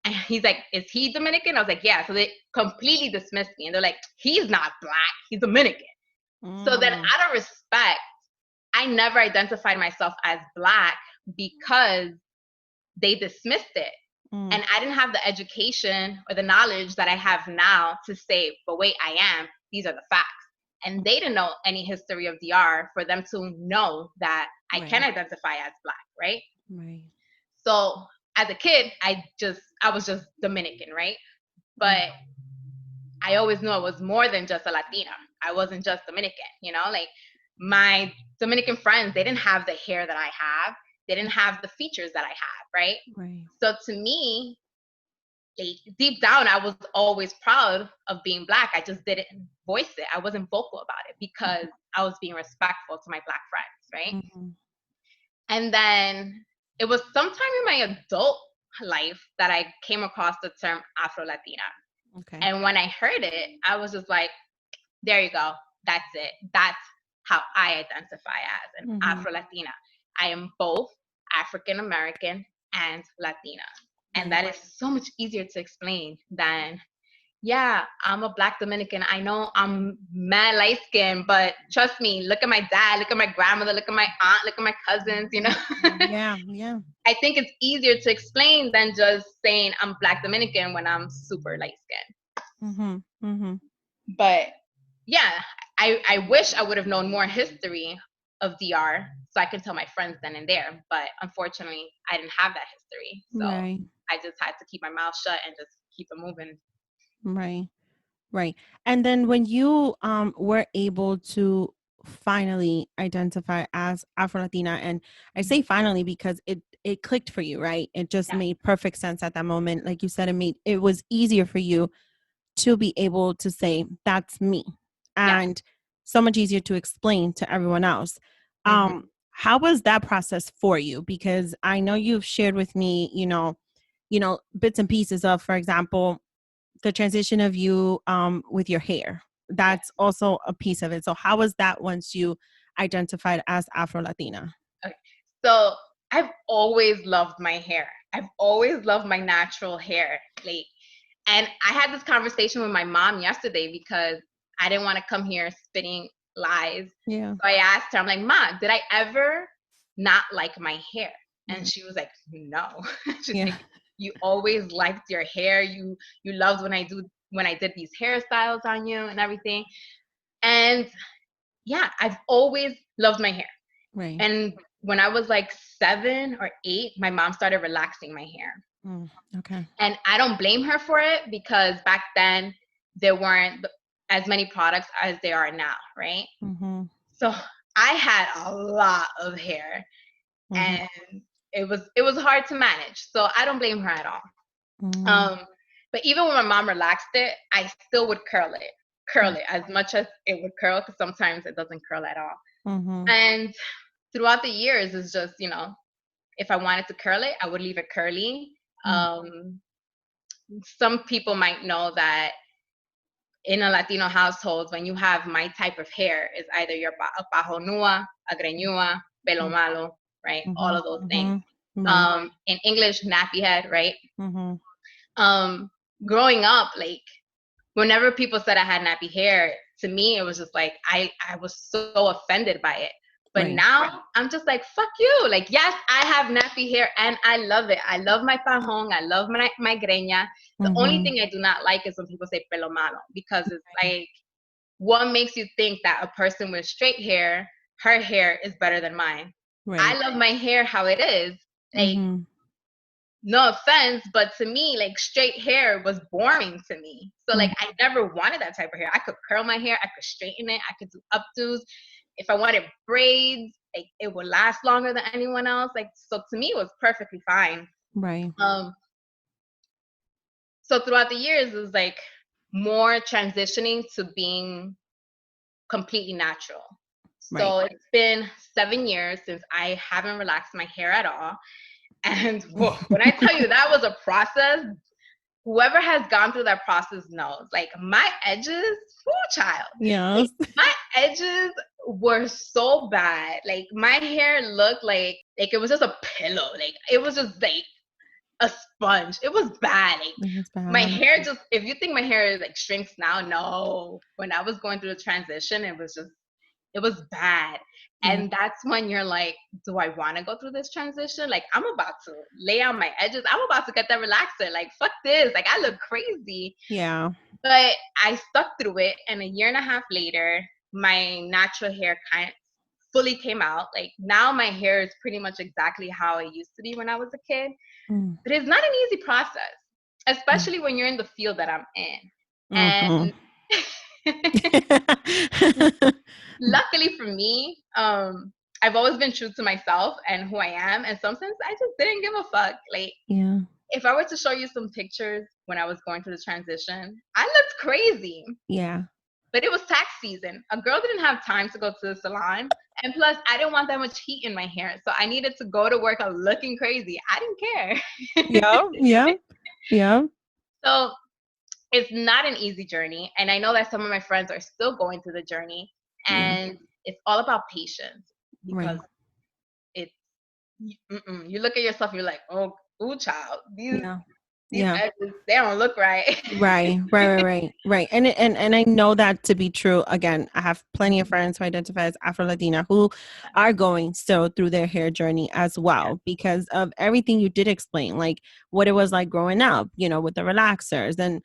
And he's like, is he Dominican? I was like, yeah. So they completely dismissed me. And they're like, he's not black, he's Dominican. So then Mm-hmm. out of respect, I never identified myself as black because they dismissed it. Mm-hmm. And I didn't have the education or the knowledge that I have now to say, but wait, I am. These are the facts. And they didn't know any history of DR for them to know that I can Right. identify as black, right? Right. So as a kid, I was just Dominican, right? Mm-hmm. But I always knew I was more than just a Latina. I wasn't just Dominican, like my Dominican friends, they didn't have the hair that I have. They didn't have the features that I have, right? Right. So to me, like deep down, I was always proud of being black. I just didn't voice it. I wasn't vocal about it because I was being respectful to my black friends, right? Mm-hmm. And then it was sometime in my adult life that I came across the term Afro-Latina. Okay. And when I heard it, I was just like, there you go. That's it. That's how I identify as an Mm-hmm. Afro-Latina. I am both African American and Latina. And Right. that is so much easier to explain than, yeah, I'm a Black Dominican. I know I'm mad light skinned, but trust me, look at my dad, look at my grandmother, look at my aunt, look at my cousins. Yeah. Yeah. I think it's easier to explain than just saying I'm Black Dominican when I'm super light skinned. Mm-hmm. Mm-hmm. But yeah, I wish I would have known more history of DR so I can tell my friends then and there. But unfortunately, I didn't have that history. So Right. I just had to keep my mouth shut and just keep it moving. Right. Right. And then when you were able to finally identify as Afro Latina, and I say finally because it clicked for you, right? It just Yeah, made perfect sense at that moment. Like you said, it was easier for you to be able to say that's me, yeah. and so much easier to explain to everyone else. Mm-hmm. How was that process for you? Because I know you've shared with me, bits and pieces of, for example, the transition of you with your hair. Yeah. That's also a piece of it. So how was that once you identified as Afro Latina? Okay. So I've always loved my hair. I've always loved my natural hair. Like, and I had this conversation with my mom yesterday because I didn't want to come here spitting lies. Yeah. So I asked her, I'm like, Mom, did I ever not like my hair? And Mm. she was like, no. She's Yeah. like, you always liked your hair. You loved when I did these hairstyles on you and everything. And yeah, I've always loved my hair. Right. And when I was like 7 or 8, my mom started relaxing my hair. Mm. Okay. And I don't blame her for it because back then there weren't as many products as there are now, right? Mm-hmm. So I had a lot of hair Mm-hmm. and it was hard to manage. So I don't blame her at all. Mm-hmm. Um, but even when my mom relaxed it, I still would curl it as much as it would curl because sometimes it doesn't curl at all. Mm-hmm. And throughout the years, it's just, if I wanted to curl it, I would leave it curly. Um, some people might know that in a Latino household, when you have my type of hair, it's either you're a pajonua, a greñua, pelo Mm-hmm. malo. right? All Mhm. of those things. Mhm. Right. In English, nappy head, right? Mhm. Um, growing up, like whenever people said I had nappy hair, to me it was just like I was so offended by it. But Right. now I'm just like, fuck you. Like, yes, I have nappy hair and I love it. I love my pajón. I love my greña. The only Mhm. thing I do not like is when people say pelo malo, because it's like, what makes you think that a person with straight hair, her hair is better than mine? I Right. love my hair how it is. Like, Mhm. no offense, but to me, like straight hair was boring to me. So like Mhm. I never wanted that type of hair. I could curl my hair, I could straighten it, I could do updos. If I wanted braids, like it would last longer than anyone else. Like, so to me it was perfectly fine. Right. Um so throughout the years it was like more transitioning to being completely natural. Right. So it's been 7 years since I haven't relaxed my hair at all. And whoa, when I tell you that was a process, whoever has gone through that process knows. Like my edges, whoo child. Like Yes. my edges were so bad. Like my hair looked like it was just a pillow. Like it was just like a sponge. It was bad. Like It was my bad. hair just, if you think my hair like shrinks now, no. When I was going through the transition, it was bad. Yeah. And that's when you're like, do I want to go through this transition? Like, I'm about to lay out my edges. I'm about to get that relaxer. Like, fuck this. Like, I look crazy. Yeah. But I stuck through it. And a year and a half later, my natural hair kind of fully came out. Like, now my hair is pretty much exactly how it used to be when I was a kid. Mm. But it's not an easy process, Yeah. especially when you're in the field that I'm in. Mhm. And luckily for me, I've always been true to myself and who I am, and sometimes I just didn't give a fuck. Like, Yeah. if I were to show you some pictures when I was going through the transition, I looked crazy. Yeah. But it was tax season. A girl didn't have time to go to the salon, and plus, I didn't want that much heat in my hair, so I needed to go to work looking crazy. I didn't care. Yeah. Yeah. Yeah. So it's not an easy journey, and I know that some of my friends are still going through the journey, Yeah. and it's all about patience, Right. because it's you look at yourself, you're like, oh, ooh, child, Yeah. these Yeah. edges, they don't look right. Right. And I know that to be true. Again, I have plenty of friends who identify as Afro-Latina who are going still through their hair journey as Yeah. well because of everything you did explain, like what it was like growing up, with the relaxers and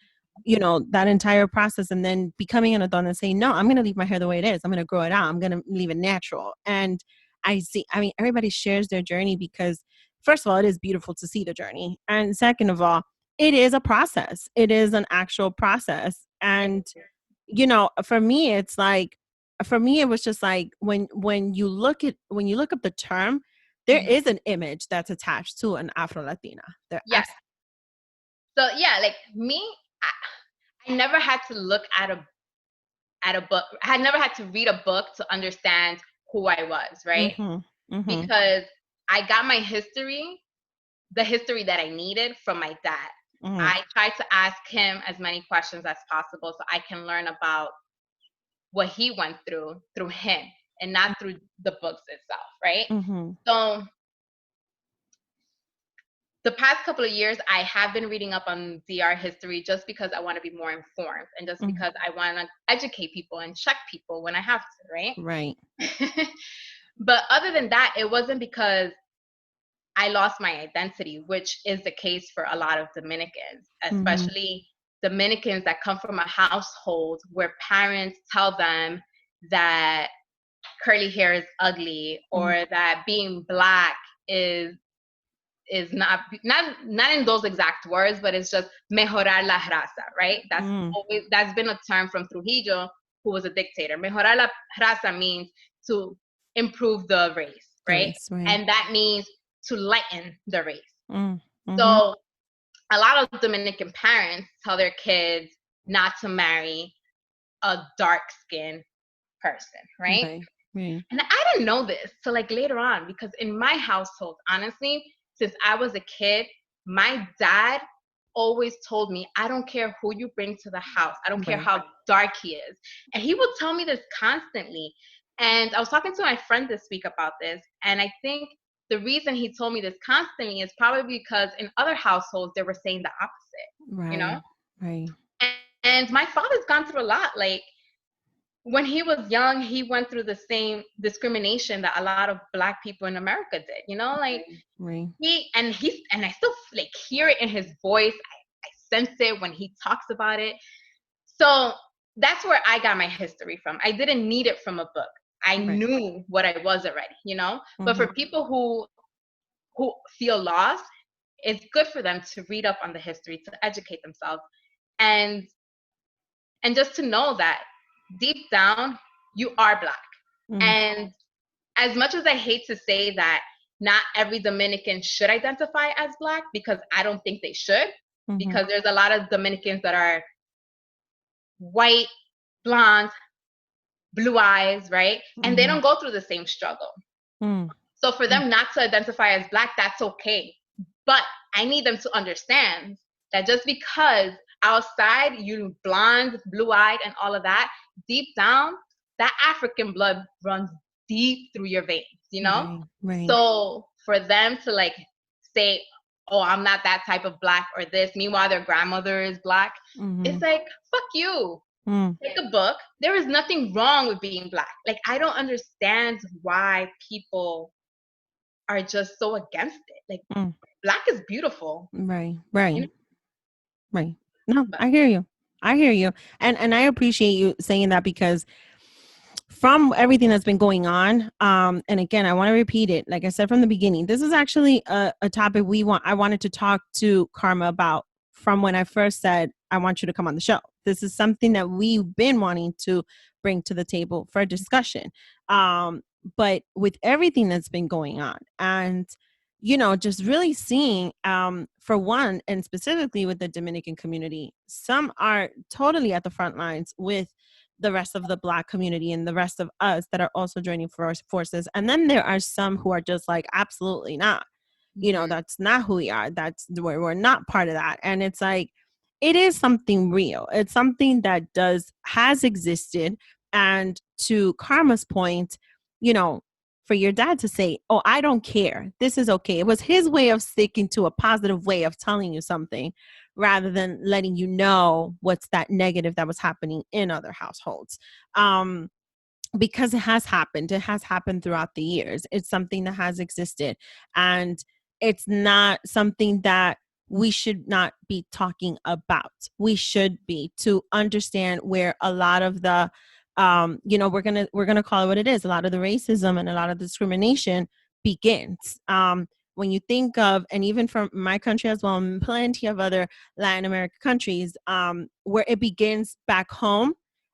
that entire process and then becoming an adult and saying, no, I'm gonna leave my hair the way it is. I'm gonna grow it out. I'm gonna leave it natural. And I mean, everybody shares their journey because first of all, it is beautiful to see the journey. And second of all, it is a process. It is an actual process. And for me it's like for me it was just like when you look up the term, there Mhm. is an image that's attached to an Afro-Latina. There Yes. So yeah, like me, I never had to look at a book. I had never had to read a book to understand who I was, right? Mhm. Mhm. Because I got my history, the history that I needed from my dad. Mhm. I tried to ask him as many questions as possible so I can learn about what he went through him and not through the books itself, right? Mhm. So the past couple of years, I have been reading up on DR history just because I want to be more informed and just Mhm. because I want to educate people and check people when I have to, right? Right. But other than that, it wasn't because I lost my identity, which is the case for a lot of Dominicans, Mhm. especially Dominicans that come from a household where parents tell them that curly hair is ugly Mhm. or that being black is not in those exact words, but it's just mejorar la raza, right? Mhm. That's been a term from Trujillo, who was a dictator. Mejorar la raza means to improve the race, The right? race, right. And that means to lighten the race. Mm. Mhm. So a lot of Dominican parents tell their kids not to marry a dark skinned person, right? Right. Right. And I didn't know this till like later on because in my household, honestly, since I was a kid, my dad always told me, I don't care who you bring to the house. I don't care Right. how dark he is. And he would tell me this constantly. And I was talking to my friend this week about this. And I think the reason he told me this constantly is probably because in other households they were saying the opposite, you know? Right. Right. And my father's gone through a lot. Like when he was young, he went through the same discrimination that a lot of Black people in America did, you know? Like Right. and I still like hear it in his voice. I sense it when he talks about it. So that's where I got my history from. I didn't need it from a book. I Right. knew what I was already, you know? But Mm-hmm. for people who feel lost, it's good for them to read up on the history, to educate themselves, and just to know that deep down you are Black. Mm-hmm. And as much as I hate to say that not every Dominican should identify as Black, because I don't think they should, Mm-hmm. because there's a lot of Dominicans that are white, blonde, blue eyes, right? And they Mm-hmm. don't go through the same struggle. Mm-hmm. So for them not to identify as Black, that's okay. But I need them to understand that just because outside you blonde, blue eyed, and all of that, deep down, that African blood runs deep through your veins, you know? Right. Right. So for them to like say, oh, I'm not that type of Black or this, meanwhile their grandmother is Black, Mm-hmm. it's like, fuck you. Mm. Take a book. There is nothing wrong with being Black. Like, I don't understand why people are just so against it. Like, Mm. Black is beautiful, Right. you know? Right. Right. No, But I hear you. I hear you. And I appreciate you saying that because from everything that's been going on, and again, I want to repeat it. Like I said from the beginning, this is actually a topic I wanted to talk to Karma about from when I first said I want you to come on the show. This is something that we've been wanting to bring to the table for a discussion. But with everything that's been going on, and just really seeing, for one, and specifically with the Dominican community, some are totally at the front lines with the rest of the Black community and the rest of us that are also joining forces. And then there are some who are just like, absolutely not. mhm, That's not who we are. That's where we're not part of that. And it's like, it is something real. It's something that has existed. And to Karma's point, you know, for your dad to say, oh, I don't care. This is okay. It was his way of sticking to a positive way of telling you something rather than letting you know what's that negative that was happening in other households. Because it has happened. It has happened throughout the years. It's something that has existed. And it's not something that we should not be talking about. We should be, to understand where a lot of the we're gonna call it what it is. A lot of the racism and a lot of the discrimination begins. When you think of, and even from my country as well, and plenty of other Latin American countries, where it begins back home,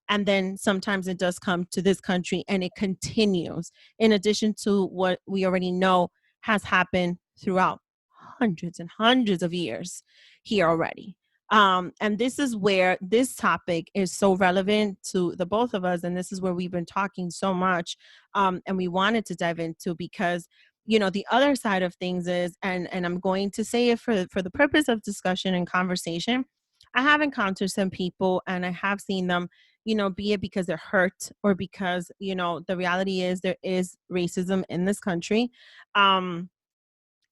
and then sometimes it does come to this country and it continues, in addition to what we already know has happened throughout hundreds and hundreds of years here already. And this is where this topic is so relevant to the both of us. And this is where we've been talking so much. And we wanted to dive into, because the other side of things is, and I'm going to say it for the purpose of discussion and conversation, I have encountered some people and I have seen them, be it because they're hurt or because, the reality is there is racism in this country.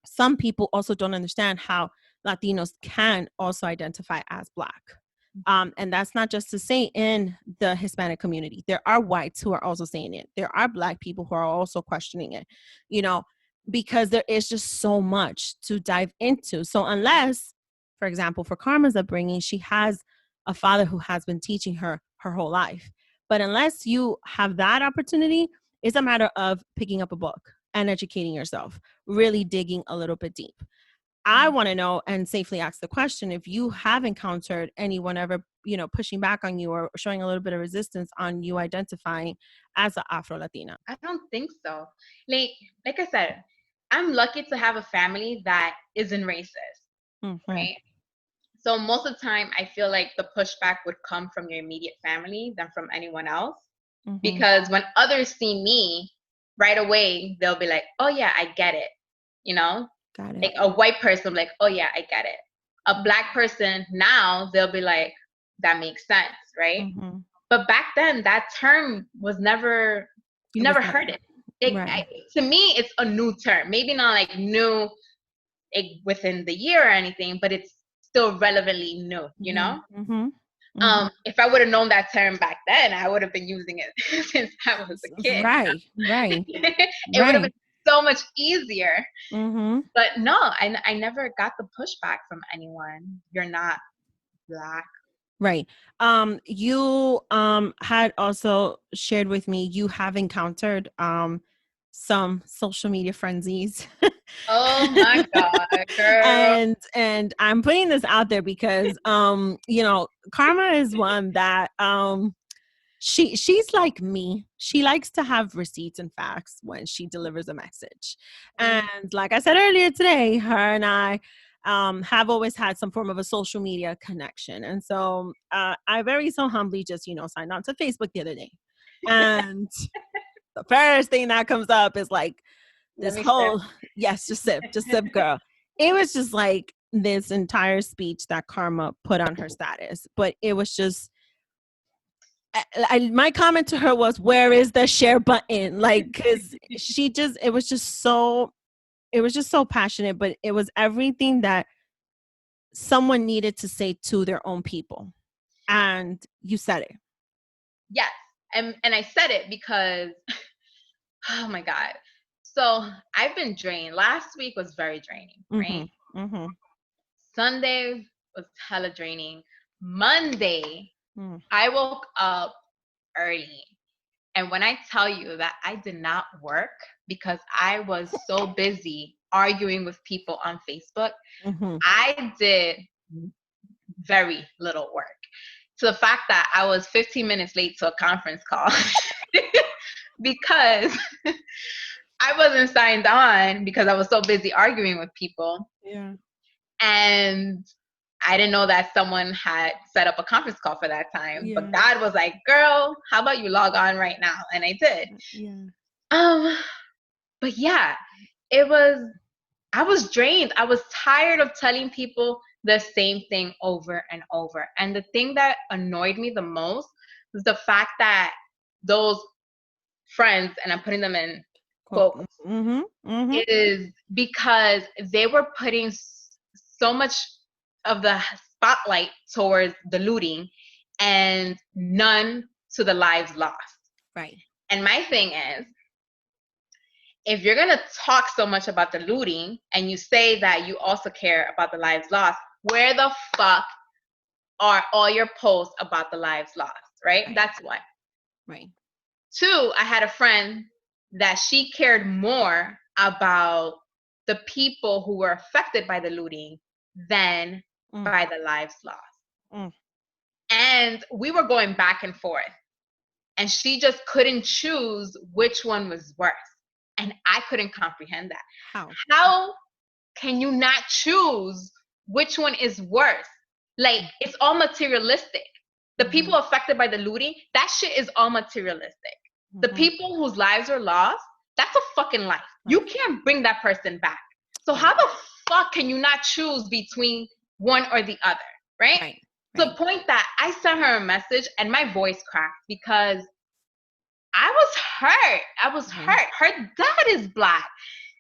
Some people also don't understand how Latinos can also identify as Black. And that's not just to say in the Hispanic community. There are whites who are also saying it. There are Black people who are also questioning it, you know, because there is just so much to dive into. So unless, for example, for Karma's upbringing, she has a father who has been teaching her whole life. But unless you have that opportunity, it's a matter of picking up a book and educating yourself, really digging a little bit deep. I want to know and safely ask the question, if you have encountered anyone ever, pushing back on you or showing a little bit of resistance on you identifying as an Afro-Latina. I don't think so. Like like I said, I'm lucky to have a family that isn't racist, Mm-hmm. right? So most of the time, I feel like the pushback would come from your immediate family than from anyone else. Mm-hmm. Because when others see me, right away, they'll be like, oh, yeah, I get it. You know, Got it. like a white person, like, oh, yeah, I get it. A Black person, now they'll be like, that makes sense, right? Mm-hmm. But back then, that term was never, you It was never not. heard it. Right. To me, it's a new term. Maybe not like new within the year or anything, but it's still relevantly new, you Yeah. know? Mm-hmm. Mm-hmm. If I would have known that term back then, I would have been using it since I was a kid. Right. Right. It would have Right. been so much easier. Mm-hmm. But no, I never got the pushback from anyone. You're not Black. Right. You had also shared with me you have encountered some social media frenzies. Oh my God, girl. And I'm putting this out there because Karma is one that she's like me. She likes to have receipts and facts when she delivers a message. And like I said earlier today, her and I have always had some form of a social media connection. And so I very so humbly just, signed on to Facebook the other day. And the first thing that comes up is like Let this me sip. whole, yes, just sip, girl. It was just like this entire speech that Karma put on her status. But it was just, my comment to her was, where is the share button? Like, because it was just so passionate, but it was everything that someone needed to say to their own people. And you said it. Yes. And I said it because oh my God. So I've been drained. Last week was very draining, right? Mm-hmm. Mm-hmm. Sunday was hella draining. Monday, Mm. I woke up early. And when I tell you that I did not work because I was so busy arguing with people on Facebook, Mm-hmm. I did very little work. To the fact that I was 15 minutes late to a conference call because I wasn't signed on because I was so busy arguing with people. Yeah. And I didn't know that someone had set up a conference call for that time. But Yeah. God was like, girl, how about you log on right now? And I did. Yeah. Um, but yeah, I was drained. I was tired of telling people the same thing over and over. And the thing that annoyed me the most was the fact that those friends, and I'm putting them in quotes, Mm-hmm. Mm-hmm. is because they were putting so much of the spotlight towards the looting and none to the lives lost. Right. And my thing is, if you're going to talk so much about the looting and you say that you also care about the lives lost, where the fuck are all your posts about the lives lost, right? Right. That's one. Right. Two, I had a friend that she cared more about the people who were affected by the looting than by the lives lost. Mm. And we were going back and forth. And she just couldn't choose which one was worse. And I couldn't comprehend that. How? How can you not choose which one is worse? Like, it's all materialistic. The people affected by the looting, that shit is all materialistic. The people whose lives are lost, that's a fucking life. You can't bring that person back. So how the fuck can you not choose between one or the other, right? Right. To the point that I sent her a message and my voice cracked because I was hurt. I was hurt. Her dad is Black.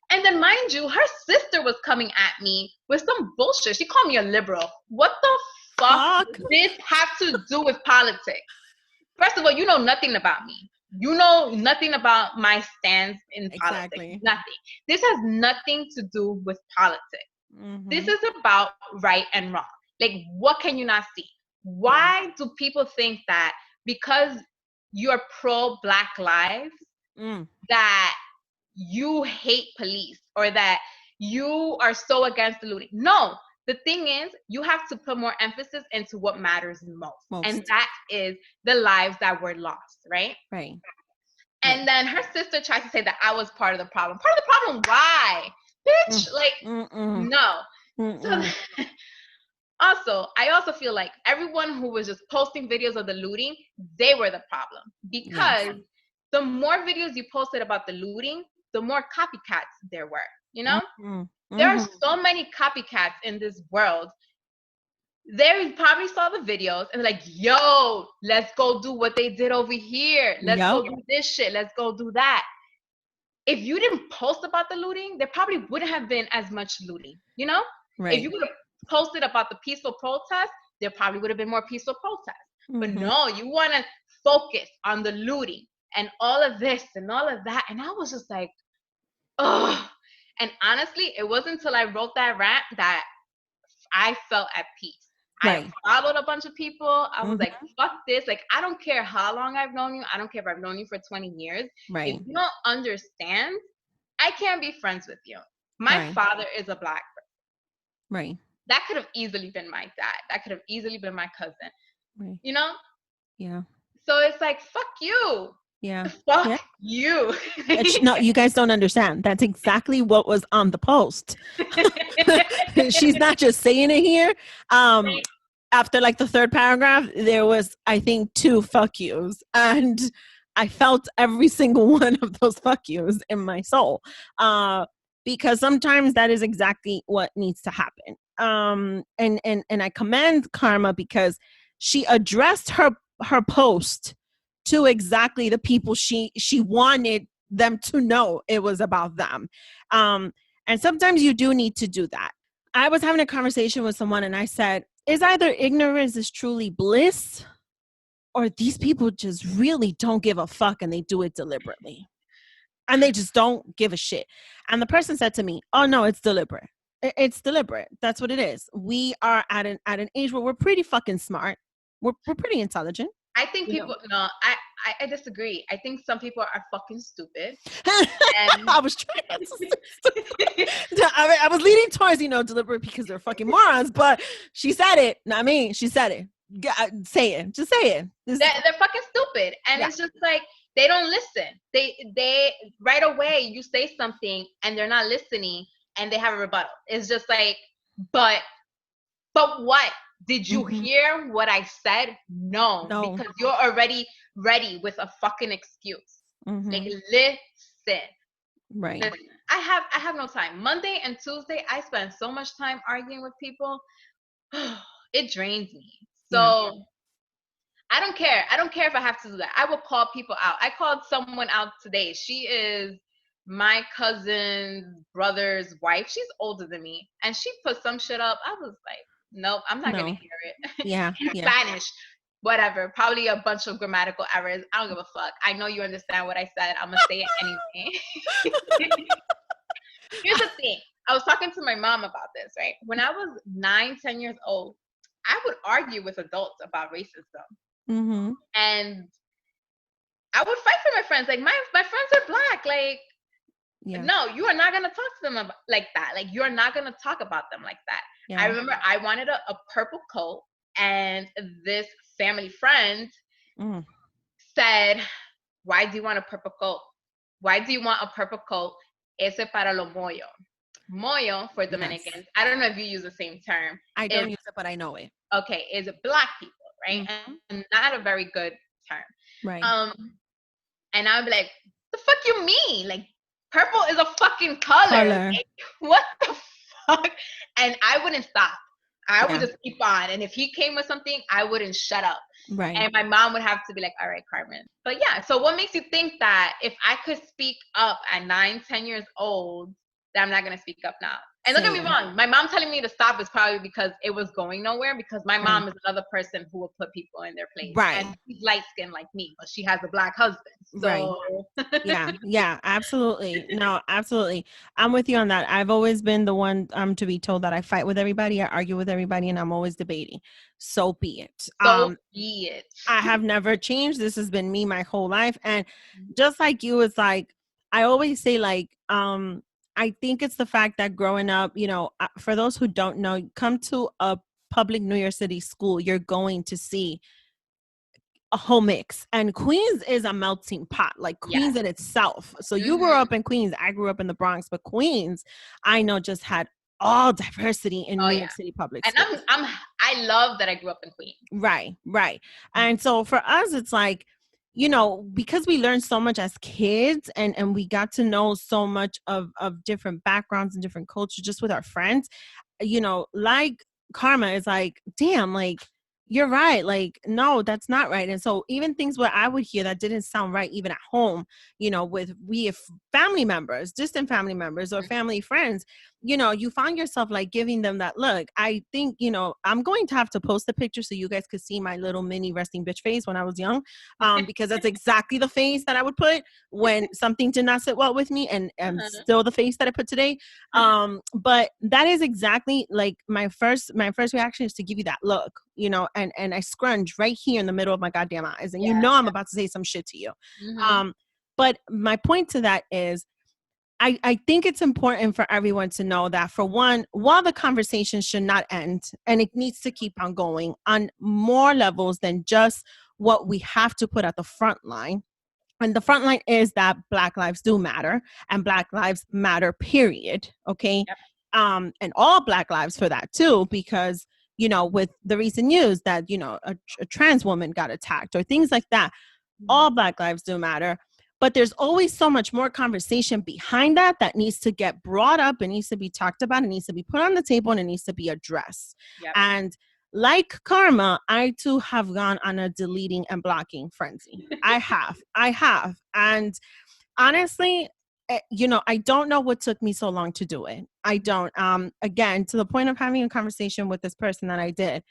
And then, mind you, her sister was coming at me with some bullshit. She called me a liberal. What the fuck does this have to do with politics? First of all, you know nothing about me. You know nothing about my stance in politics. Nothing. This has nothing to do with politics. This is about right and wrong. Like, what can you not see? Why do people think that because you're pro Black lives, that you hate police or that you are so against the looting? No, the thing is, you have to put more emphasis into what matters most. And that is the lives that were lost, right? Right. And then her sister tried to say that I was part of the problem. Part of the problem? Why? Bitch, like, no. So, also, I also feel like everyone who was just posting videos of the looting, they were the problem. Because the more videos you posted about the looting, the more copycats there were, you know? There are so many copycats in this world. They probably saw the videos and like, yo, let's go do what they did over here. Let's go do this shit. Let's go do that. if you didn't post about the looting, there probably wouldn't have been as much looting, you know? If you Right. would have posted about the peaceful protest, there probably would have been more peaceful protests. But Mm-hmm. no, you want to focus on the looting and all of this and all of that. And I was just like, oh. And honestly, it wasn't until I wrote that rant that I felt at peace. I Right. followed a bunch of people. I was like, Mm-hmm. fuck this. Like, I don't care how long I've known you. I don't care if I've known you for 20 years. If Right. you don't understand, I can't be friends with you. My Right. father is a black person. Right. That could have easily been my dad. That could have easily been my cousin. Right. You know? Yeah. So it's like, fuck you. Yeah. Fuck Yeah. you. No, you guys don't understand. That's exactly what was on the post. She's not just saying it here. After like the third paragraph, there was, I think, 2 fuck yous. And I felt every single one of those fuck yous in my soul. Because sometimes that is exactly what needs to happen. And I commend Karma because she addressed her post to exactly the people she wanted them to know it was about them. And sometimes you do need to do that. I was having a conversation with someone and I said, is either ignorance is truly bliss or these people just really don't give a fuck and they do it deliberately. And they just don't give a shit. And the person said to me, oh no, it's deliberate. It's deliberate. That's what it is. We are at an age where we're pretty fucking smart. We're pretty intelligent. I think You know. people, no, I disagree. I think some people are fucking stupid. And I was trying I was leaning towards, deliberate because they're fucking morons, but she said it. Not me. She said it. Say it. Just say it. they're fucking stupid. And Yeah. it's just like, they don't listen. They right away, you say something and they're not listening and they have a rebuttal. It's just like, but what? Did you hear what I said? No, because you're already ready with a fucking excuse. Like, listen. Right. Listen. I have no time. Monday and Tuesday, I spend so much time arguing with people. It drains me. Yeah. So I don't care. I don't care if I have to do that. I will call people out. I called someone out today. She is my cousin's brother's wife. She's older than me. And she put some shit up. I was like, nope, I'm not going to hear it. Yeah. In Yeah. Spanish. Whatever. Probably a bunch of grammatical errors. I don't give a fuck. I know you understand what I said. I'm going to say it anyway. Here's the thing. I was talking to my mom about this, right? When I was 9, 10 years old, I would argue with adults about racism. And I would fight for my friends. Like, my friends are black. Like, no, you are not going to talk to them about, like that. Like, you're not going to talk about them like that. Yeah. I remember I wanted a purple coat, and this family friend said, why do you want a purple coat? Why do you want a purple coat? Ese para lo moyo. Moyo for Dominicans. Yes. I don't know if you use the same term. I don't use it, but I know it. Okay, is black people, right? And not a very good term. Right. And I'd be like, the fuck you mean? Like, purple is a fucking color. Like, what the fuck? And I wouldn't stop. I would just keep on. And if he came with something, I wouldn't shut up. Right. And my mom would have to be like, all right, Carmen. But yeah, so what makes you think that if I could speak up at 9, 10 years old, that I'm not going to speak up now? And don't get me wrong, my mom telling me to stop is probably because it was going nowhere, because my mom is another person who will put people in their place. Right. And she's light-skinned like me, but she has a black husband. So. Right. Yeah, absolutely. No, absolutely. I'm with you on that. I've always been the one to be told that I fight with everybody, I argue with everybody, and I'm always debating. So be it. So be it. I have never changed. This has been me my whole life. And just like you, it's like, I always say, like, I think it's the fact that growing up, for those who don't know, come to a public New York City school, you're going to see a whole mix. And Queens is a melting pot, like Queens in itself. So you grew up in Queens, I grew up in the Bronx, but Queens, I know, just had all diversity in New York City public schools. And I love that I grew up in Queens. Right. And so for us, it's like, because we learned so much as kids and we got to know so much of different backgrounds and different cultures just with our friends, like Karma is like, damn, like, you're right. Like, no, that's not right. And so even things where I would hear that didn't sound right, even at home, with family members, distant family members or family friends, you find yourself like giving them that look. I think, I'm going to have to post a picture so you guys could see my little mini resting bitch face when I was young. Because that's exactly the face that I would put when something did not sit well with me, and still the face that I put today. But that is exactly like my first reaction is to give you that look, and I scrunch right here in the middle of my goddamn eyes, and Yeah. I'm about to say some shit to you. Mm-hmm. But my point to that is I think it's important for everyone to know that, for one, while the conversation should not end, and it needs to keep on going on more levels than just what we have to put at the front line. And the front line is that Black lives do matter, and Black lives matter, period. Okay. Yep. And all Black lives for that too, because, with the recent news that, a trans woman got attacked or things like that, all Black lives do matter. But there's always so much more conversation behind that needs to get brought up. It needs to be talked about. It needs to be put on the table, and it needs to be addressed. Yep. And like Karma, I too have gone on a deleting and blocking frenzy. I have. And honestly, I don't know what took me so long to do it. I don't. Again, to the point of having a conversation with this person that I did,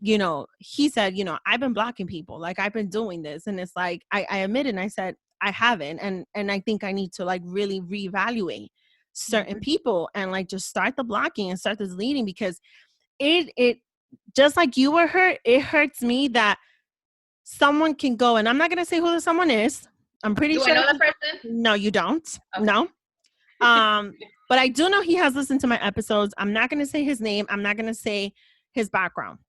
he said, I've been blocking people. Like, I've been doing this. And it's like, I admitted, and I said, I haven't. And I think I need to like really reevaluate certain people and like just start the blocking and start the deleting, because it just like you were hurt, it hurts me that someone can go, and I'm not going to say who the someone is. I'm pretty Do I sure. know the person? No, you don't. Okay. No. But I do know he has listened to my episodes. I'm not going to say his name. I'm not going to say his background.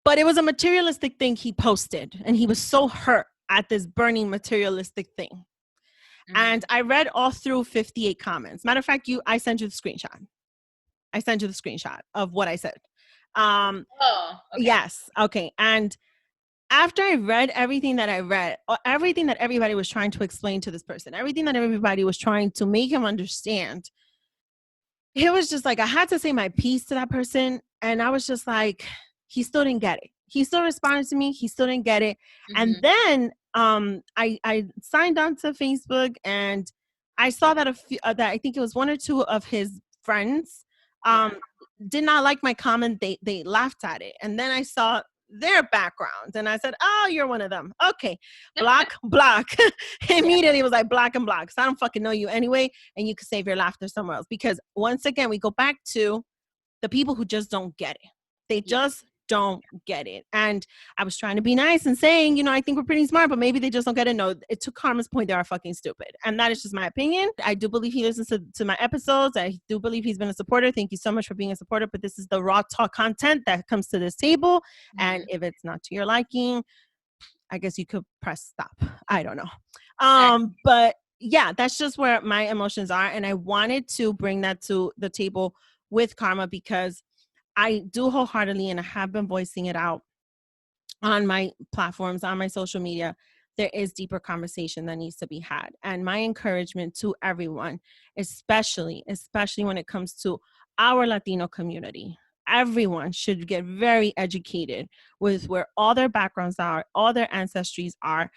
But it was a materialistic thing he posted, and he was so hurt at this burning materialistic thing. And I read all through 58 comments. Matter of fact, I sent you the screenshot. I sent you the screenshot of what I said. Okay. Yes. Okay. And after I read everything that I read, everything that everybody was trying to explain to this person, everything that everybody was trying to make him understand, it was just like I had to say my piece to that person. And I was just like, he still didn't get it. He still responded to me. He still didn't get it. And then I signed on to Facebook, and I saw that that I think it was one or two of his friends did not like my comment. They laughed at it. And then I saw their background, and I said, oh, you're one of them. Okay. Block. Immediately it was like block and block. So I don't fucking know you anyway, and you can save your laughter somewhere else. Because once again, we go back to the people who just don't get it. They just don't get it. And I was trying to be nice and saying, I think we're pretty smart, but maybe they just don't get it. No, it took Karma's point, they are fucking stupid. And that is just my opinion. I do believe he listens to my episodes. I do believe he's been a supporter. Thank you so much for being a supporter. But this is the raw talk content that comes to this table. And if it's not to your liking, I guess you could press stop. I don't know. But yeah, that's just where my emotions are. And I wanted to bring that to the table with Karma, because I do wholeheartedly, and I have been voicing it out on my platforms, on my social media, there is deeper conversation that needs to be had. And my encouragement to everyone, especially when it comes to our Latino community, everyone should get very educated with where all their backgrounds are, all their ancestries are,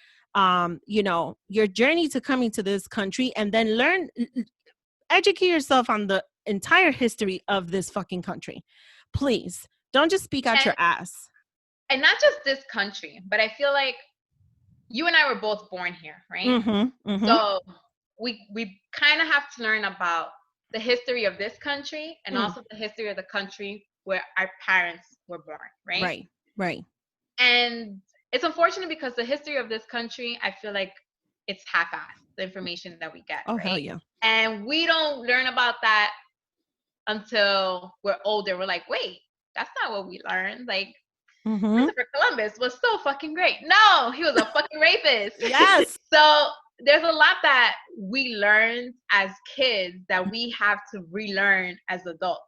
your journey to coming to this country, and then educate yourself on the entire history of this fucking country. Please don't just speak out your ass. And not just this country, but I feel like you and I were both born here, right? So we kind of have to learn about the history of this country, and also the history of the country where our parents were born, right? Right. And it's unfortunate because the history of this country, I feel like it's half-assed, the information that we get, right? Hell yeah. And we don't learn about that until we're older. We're like, wait, that's not what we learned. Like, Christopher Columbus was so fucking great. No, he was a fucking rapist. Yes. So there's a lot that we learned as kids that we have to relearn as adults.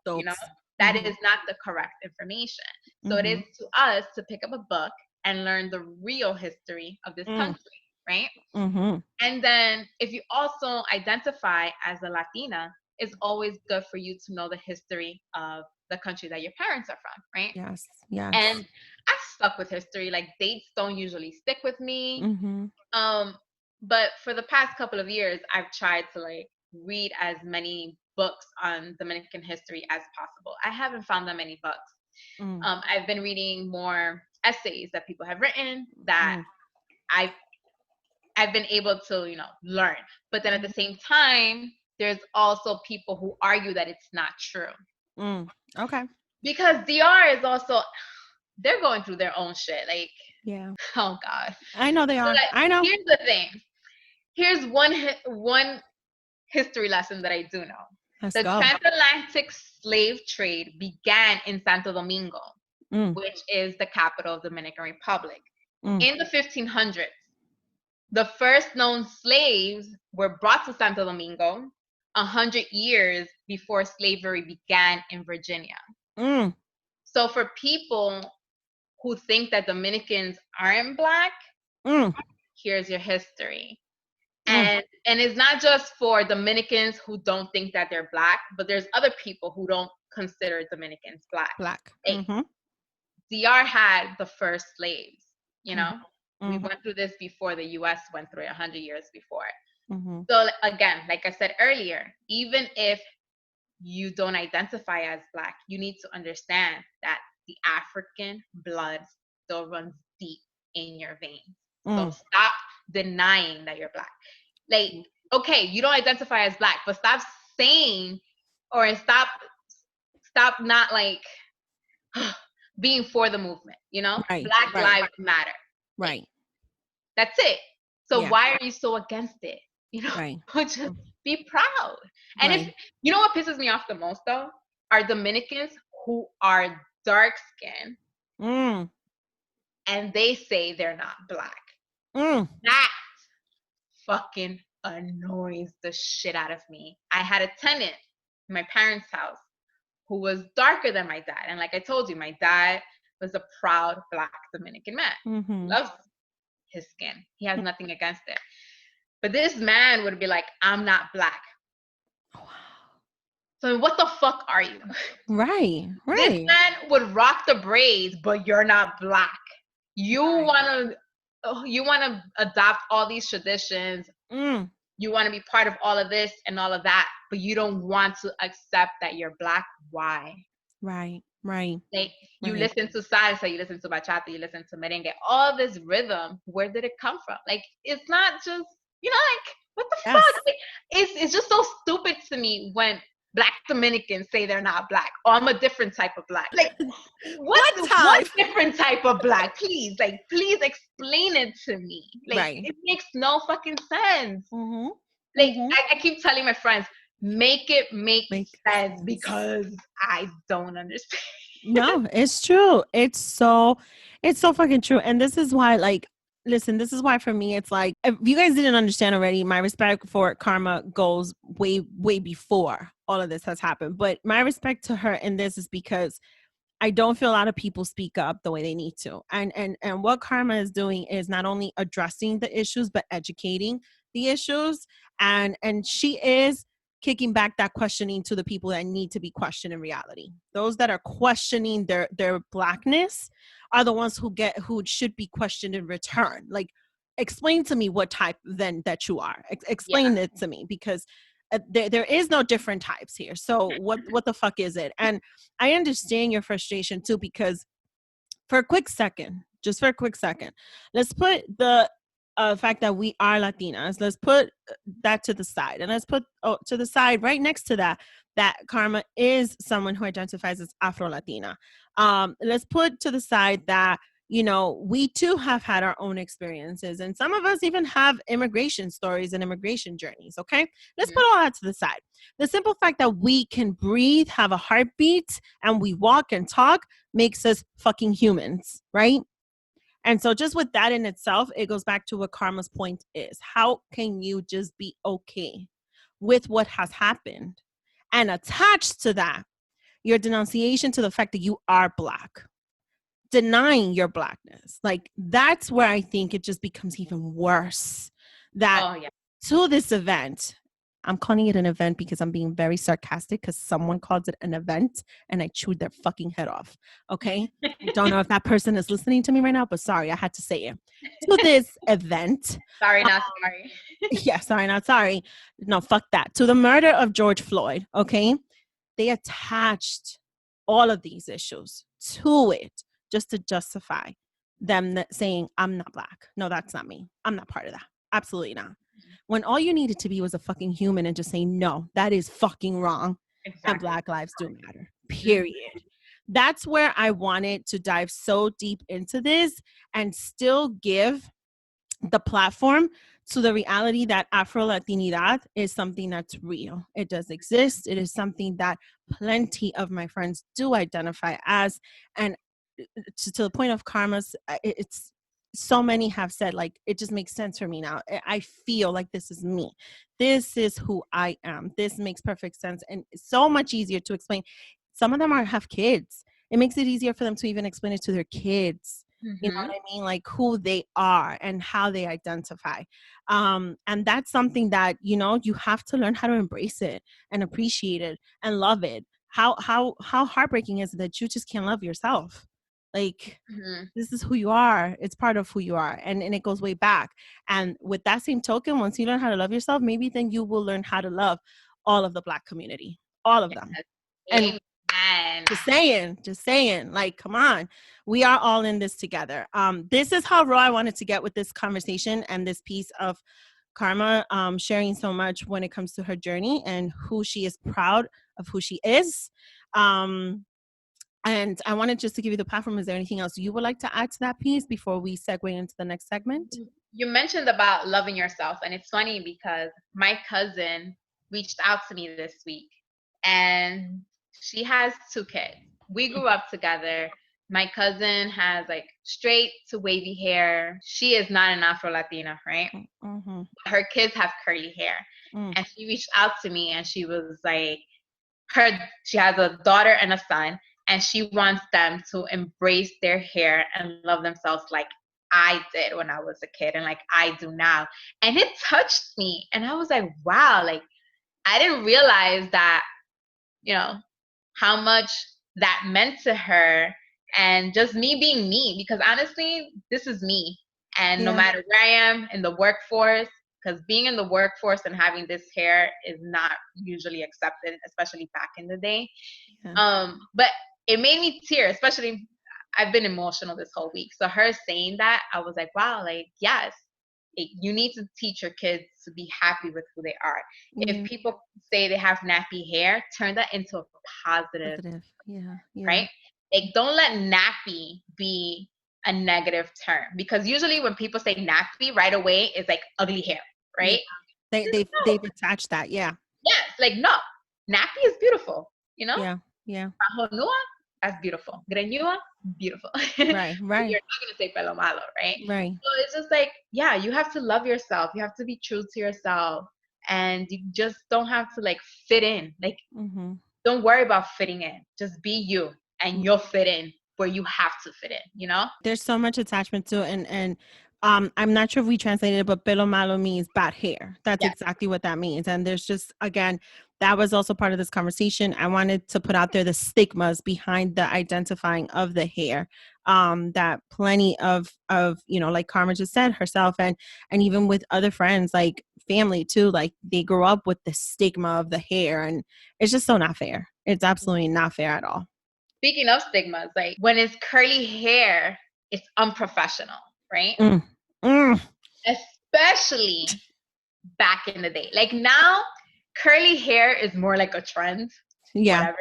That is not the correct information. So it is to us to pick up a book and learn the real history of this country, right? And then if you also identify as a Latina, it's always good for you to know the history of the country that your parents are from, right? Yes. Yes. And I'm stuck with history. Like dates don't usually stick with me. Mm-hmm. But for the past couple of years, I've tried to like read as many books on Dominican history as possible. I haven't found that many books. Mm. I've been reading more essays that people have written that Mm. I've I've been able to, learn. But then at the same time, there's also people who argue that it's not true. Mm. Okay. Because DR is also, they're going through their own shit. Like, Yeah. oh God. I know they So are. like, I know. here's the thing. Here's one history lesson that I do know. Let's The go. transatlantic slave trade began in Santo Domingo, Mm. which is the capital of the Dominican Republic. Mm. In the 1500s, the first known slaves were brought to Santo Domingo 100 years before slavery began in Virginia. Mm. So for people who think that Dominicans aren't Black, Mm. here's your history. Mm. And it's not just for Dominicans who don't think that they're Black, but there's other people who don't consider Dominicans Black. Black. Like, Mm-hmm. DR had the first slaves, you know? We Mm-hmm. went through this before the US went through it 100 years before. Mm-hmm. So again, like I said earlier, even if you don't identify as Black, you need to understand that the African blood still runs deep in your veins. So Mm. stop denying that you're Black. Like, okay, you don't identify as Black, but stop saying or stop not like being for the movement, Right. Black Right. lives matter. Like, Right. that's it. So Yeah. why are you so against it? Right. Just be proud. And if Right. you know what pisses me off the most though, are Dominicans who are dark skinned Mm. and they say they're not Black. Mm. That fucking annoys the shit out of me. I had a tenant in my parents' house who was darker than my dad. And like I told you, my dad was a proud Black Dominican man. Mm-hmm. Loves his skin. He has nothing against it. But this man would be like, I'm not Black. Wow. So what the fuck are you? Right. This Right. man would rock the braids, but you're not Black. You Right. wanna adopt all these traditions. Mm. You want to be part of all of this and all of that, but you don't want to accept that you're Black. Why? Right. Right. Like, you Right. listen to salsa, you listen to bachata, you listen to merengue, all this rhythm. Where did it come from? Like, it's not just, like, what the Yes. fuck? Like, it's just so stupid to me when Black Dominicans say they're not Black. Oh, I'm a different type of Black. Like, What what time? different type of Black? Please, like, please explain it to me. Like, Right. it makes no fucking sense. Mm-hmm. Like, Mm-hmm. I keep telling my friends, make it make Make sense sense. because I don't understand. No, it's true. It's so fucking true. And this is why, like, listen, this is why for me, it's like, if you guys didn't understand already, my respect for Karma goes way, way before all of this has happened. But my respect to her in this is because I don't feel a lot of people speak up the way they need to. And what Karma is doing is not only addressing the issues, but educating the issues. And she is kicking back that questioning to the people that need to be questioned in reality. Those that are questioning their Blackness are the ones who should be questioned in return. Like, explain to me what type then that you are. Yeah. Explain it to me, because there is no different types here. So what the fuck is it? And I understand your frustration too, because for a quick second, just for a quick second, let's put the fact that we are Latinas, let's put that to the side. And let's put to the side right next to that Karma is someone who identifies as Afro-Latina. Let's put to the side that, we too have had our own experiences. And some of us even have immigration stories and immigration journeys. Okay. Let's Mhm. put all that to the side. The simple fact that we can breathe, have a heartbeat, and we walk and talk makes us fucking humans, right? And so just with that in itself, it goes back to what Karma's point is. How can you just be okay with what has happened? And attached to that, your denunciation to the fact that you are Black, denying your Blackness. Like, that's where I think it just becomes even worse. That Oh yeah. to this event, I'm calling it an event because I'm being very sarcastic because someone calls it an event and I chewed their fucking head off. Okay. I don't know if that person is listening to me right now, but sorry, I had to say it. To this event. Sorry, not sorry. Yeah, sorry, not sorry. No, fuck that. To the murder of George Floyd. Okay. They attached all of these issues to it just to justify them saying, I'm not Black. No, that's not me. I'm not part of that. Absolutely not. When all you needed to be was a fucking human and just say, no, that is fucking wrong. Exactly. And Black lives do matter. Period. That's where I wanted to dive so deep into this and still give the platform to the reality that Afro-Latinidad is something that's real. It does exist. It is something that plenty of my friends do identify as. And to the point of Karma's, it's so many have said, like, it just makes sense for me now. I feel like this is me. This is who I am. This makes perfect sense. And it's so much easier to explain. Some of them have kids. It makes it easier for them to even explain it to their kids. You know what I mean? Like who they are and how they identify. And that's something that, you know, you have to learn how to embrace it and appreciate it and love it. How heartbreaking is it that you just can't love yourself? Like, this is who you are. It's part of who you are. And it goes way back. And with that same token, once you learn how to love yourself, maybe then you will learn how to love all of the Black community, all of them. And just saying, like, come on, we are all in this together. This is how raw I wanted to get with this conversation and this piece of Karma sharing so much when it comes to her journey and who she is proud of who she is. And I wanted just to give you the platform. Is there anything else you would like to add to that piece before we segue into the next segment? You mentioned about loving yourself, and it's funny because my cousin reached out to me this week, and she has 2 kids. We grew up together. My cousin has like straight to wavy hair. She is not an Afro-Latina, right? Her kids have curly hair. And she reached out to me and she was like, she has a daughter and a son, and she wants them to embrace their hair and love themselves like I did when I was a kid and like I do now. And it touched me. And I was like, wow, like I didn't realize that, you know, how much that meant to her and just me being me, because honestly, this is me. And no matter where I am in the workforce, because being in the workforce and having this hair is not usually accepted, especially back in the day. But it made me tear, especially I've been emotional this whole week. So her saying that, I was like, wow, like, yes, you need to teach your kids to be happy with who they are. If people say they have nappy hair, turn that into a positive. Right? Like, don't let nappy be a negative term, because usually when people say nappy, right away it's like ugly hair, right? They've attached that. Yes, like, no, nappy is beautiful, you know? Yeah. Nua, that's beautiful. Greñua, beautiful. Right. You're not gonna say pelo malo, right? Right. So it's just like, yeah, you have to love yourself. You have to be true to yourself, and you just don't have to like fit in. Like, don't worry about fitting in. Just be you, and you'll fit in where you have to fit in. You know? There's so much attachment to it, and I'm not sure if we translated it, but pelo malo means bad hair. That's exactly what that means. And there's just, again, that was also part of this conversation. I wanted to put out there the stigmas behind the identifying of the hair. That plenty of, you know, like Karma just said herself, and even with other friends, like family too, like they grew up with the stigma of the hair, and it's just so not fair. It's absolutely not fair at all. Speaking of stigmas, like when it's curly hair, it's unprofessional, right? Especially back in the day. Like now, curly hair is more like a trend. Whatever.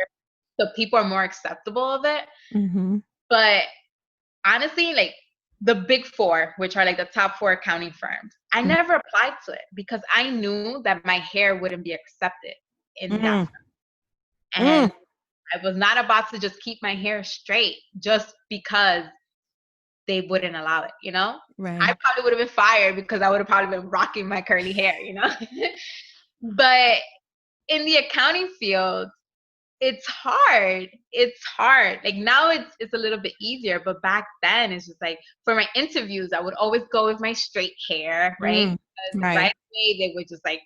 So people are more acceptable of it. But honestly, like the big 4, which are like the top 4 accounting firms, I never applied to it because I knew that my hair wouldn't be accepted in that firm. And I was not about to just keep my hair straight just because they wouldn't allow it, you know? Right. I probably would have been fired because I would have probably been rocking my curly hair, you know? But in the accounting field, it's hard. It's hard. Like now it's a little bit easier, but back then it's just like for my interviews, I would always go with my straight hair, right? Because right away they would just like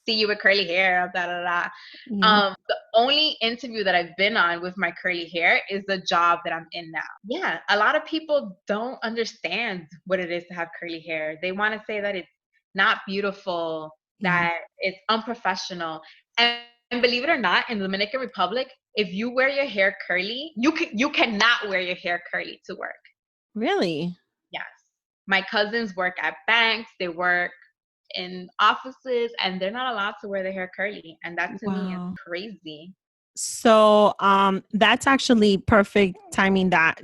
see you with curly hair, da da da. Yeah. The only interview that I've been on with my curly hair is the job that I'm in now. Yeah, a lot of people don't understand what it is to have curly hair. They want to say that it's not beautiful, Yeah. that it's unprofessional. And believe it or not, in the Dominican Republic, if you wear your hair curly, you cannot wear your hair curly to work. Really? Yes. My cousins work at banks, they work in offices, and they're not allowed to wear their hair curly. And that to me is Wow. crazy. So that's actually perfect timing that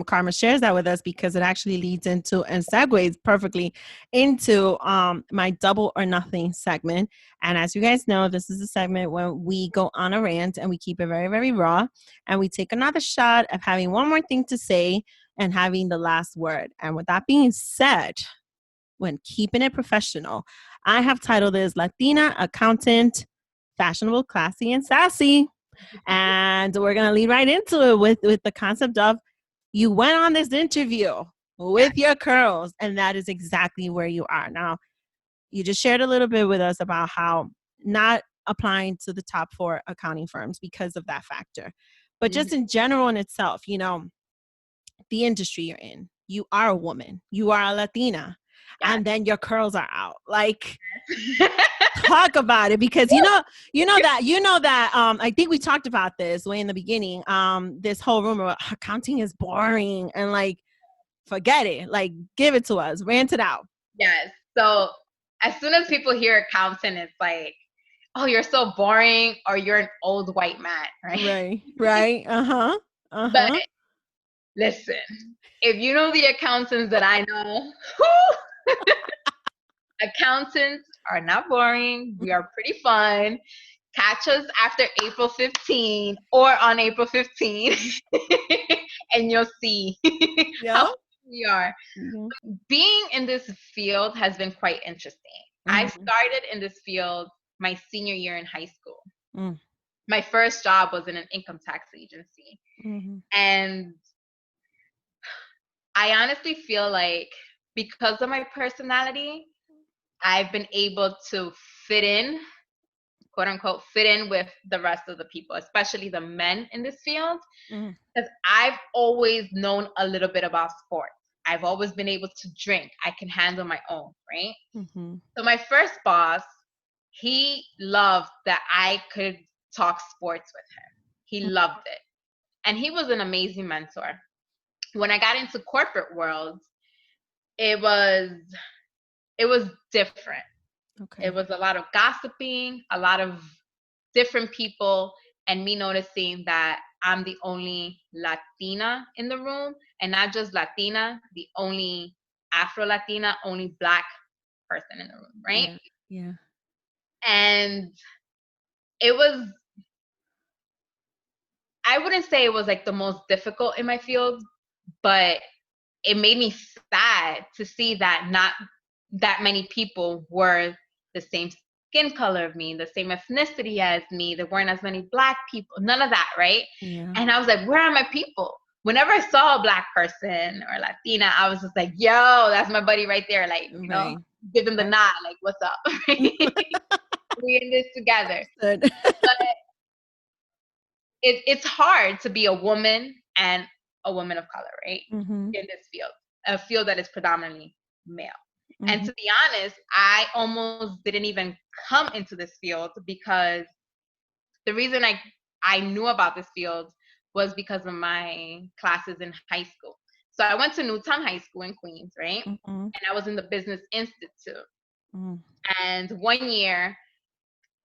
Karma shares that with us, because it actually leads into and segues perfectly into my double or nothing segment. And as you guys know, this is a segment where we go on a rant and we keep it very, very raw, and we take another shot of having one more thing to say and having the last word. And with that being said, when keeping it professional, I have titled this Latina Accountant, Fashionable, Classy, and Sassy. And we're going to lead right into it with the concept of you went on this interview Yeah. with your curls, and that is exactly where you are. Now, you just shared a little bit with us about how not applying to the top 4 accounting firms because of that factor. But Mhm. just in general in itself, the industry you're in, you are a woman, you are a Latina, Yes. and then your curls are out. Like, talk about it, because you know that I think we talked about this way in the beginning, this whole rumor about accounting is boring, and like, forget it, like, give it to us, rant it out. Yes. So as soon as people hear accountant, it's like, oh, you're so boring, or you're an old white man, right? Right, uh-huh, But uh-huh. listen, if you know the accountants that I know, accountants are not boring. We are pretty fun. Catch us after April 15 or on April 15, and you'll see how Yeah. fun we are. Mhm. Being in this field has been quite interesting. I Mhm. started in this field my senior year in high school. Mm. My first job was in an income tax agency. Mhm. And I honestly feel like because of my personality, I've been able to fit in, quote unquote, fit in with the rest of the people, especially the men in this field, Mhm. because I've always known a little bit about sports. I've always been able to drink. I can handle my own, right? Mhm. So my first boss, he loved that I could talk sports with him. He loved it. And he was an amazing mentor. When I got into corporate world, it was it was different. It Okay. was a lot of gossiping, a lot of different people, and me noticing that I'm the only Latina in the room, and not just Latina, the only Afro-Latina, only Black person in the room, right? Yeah. Yeah. And it was, I wouldn't say it was like the most difficult in my field, but it made me sad to see that not that many people were the same skin color of me, the same ethnicity as me. There weren't as many Black people, none of that, right? Yeah. And I was like, where are my people? Whenever I saw a Black person or Latina, I was just like, yo, that's my buddy right there. Like, Right. give them the Right. nod, like, what's up? We in this together. Understood. But it's hard to be a woman and a woman of color, right? Mhm. In this field, a field that is predominantly male. And Mhm. to be honest, I almost didn't even come into this field because the reason I knew about this field was because of my classes in high school. So I went to Newtown High School in Queens, right? Mhm. And I was in the Business Institute. Mhm. And one year,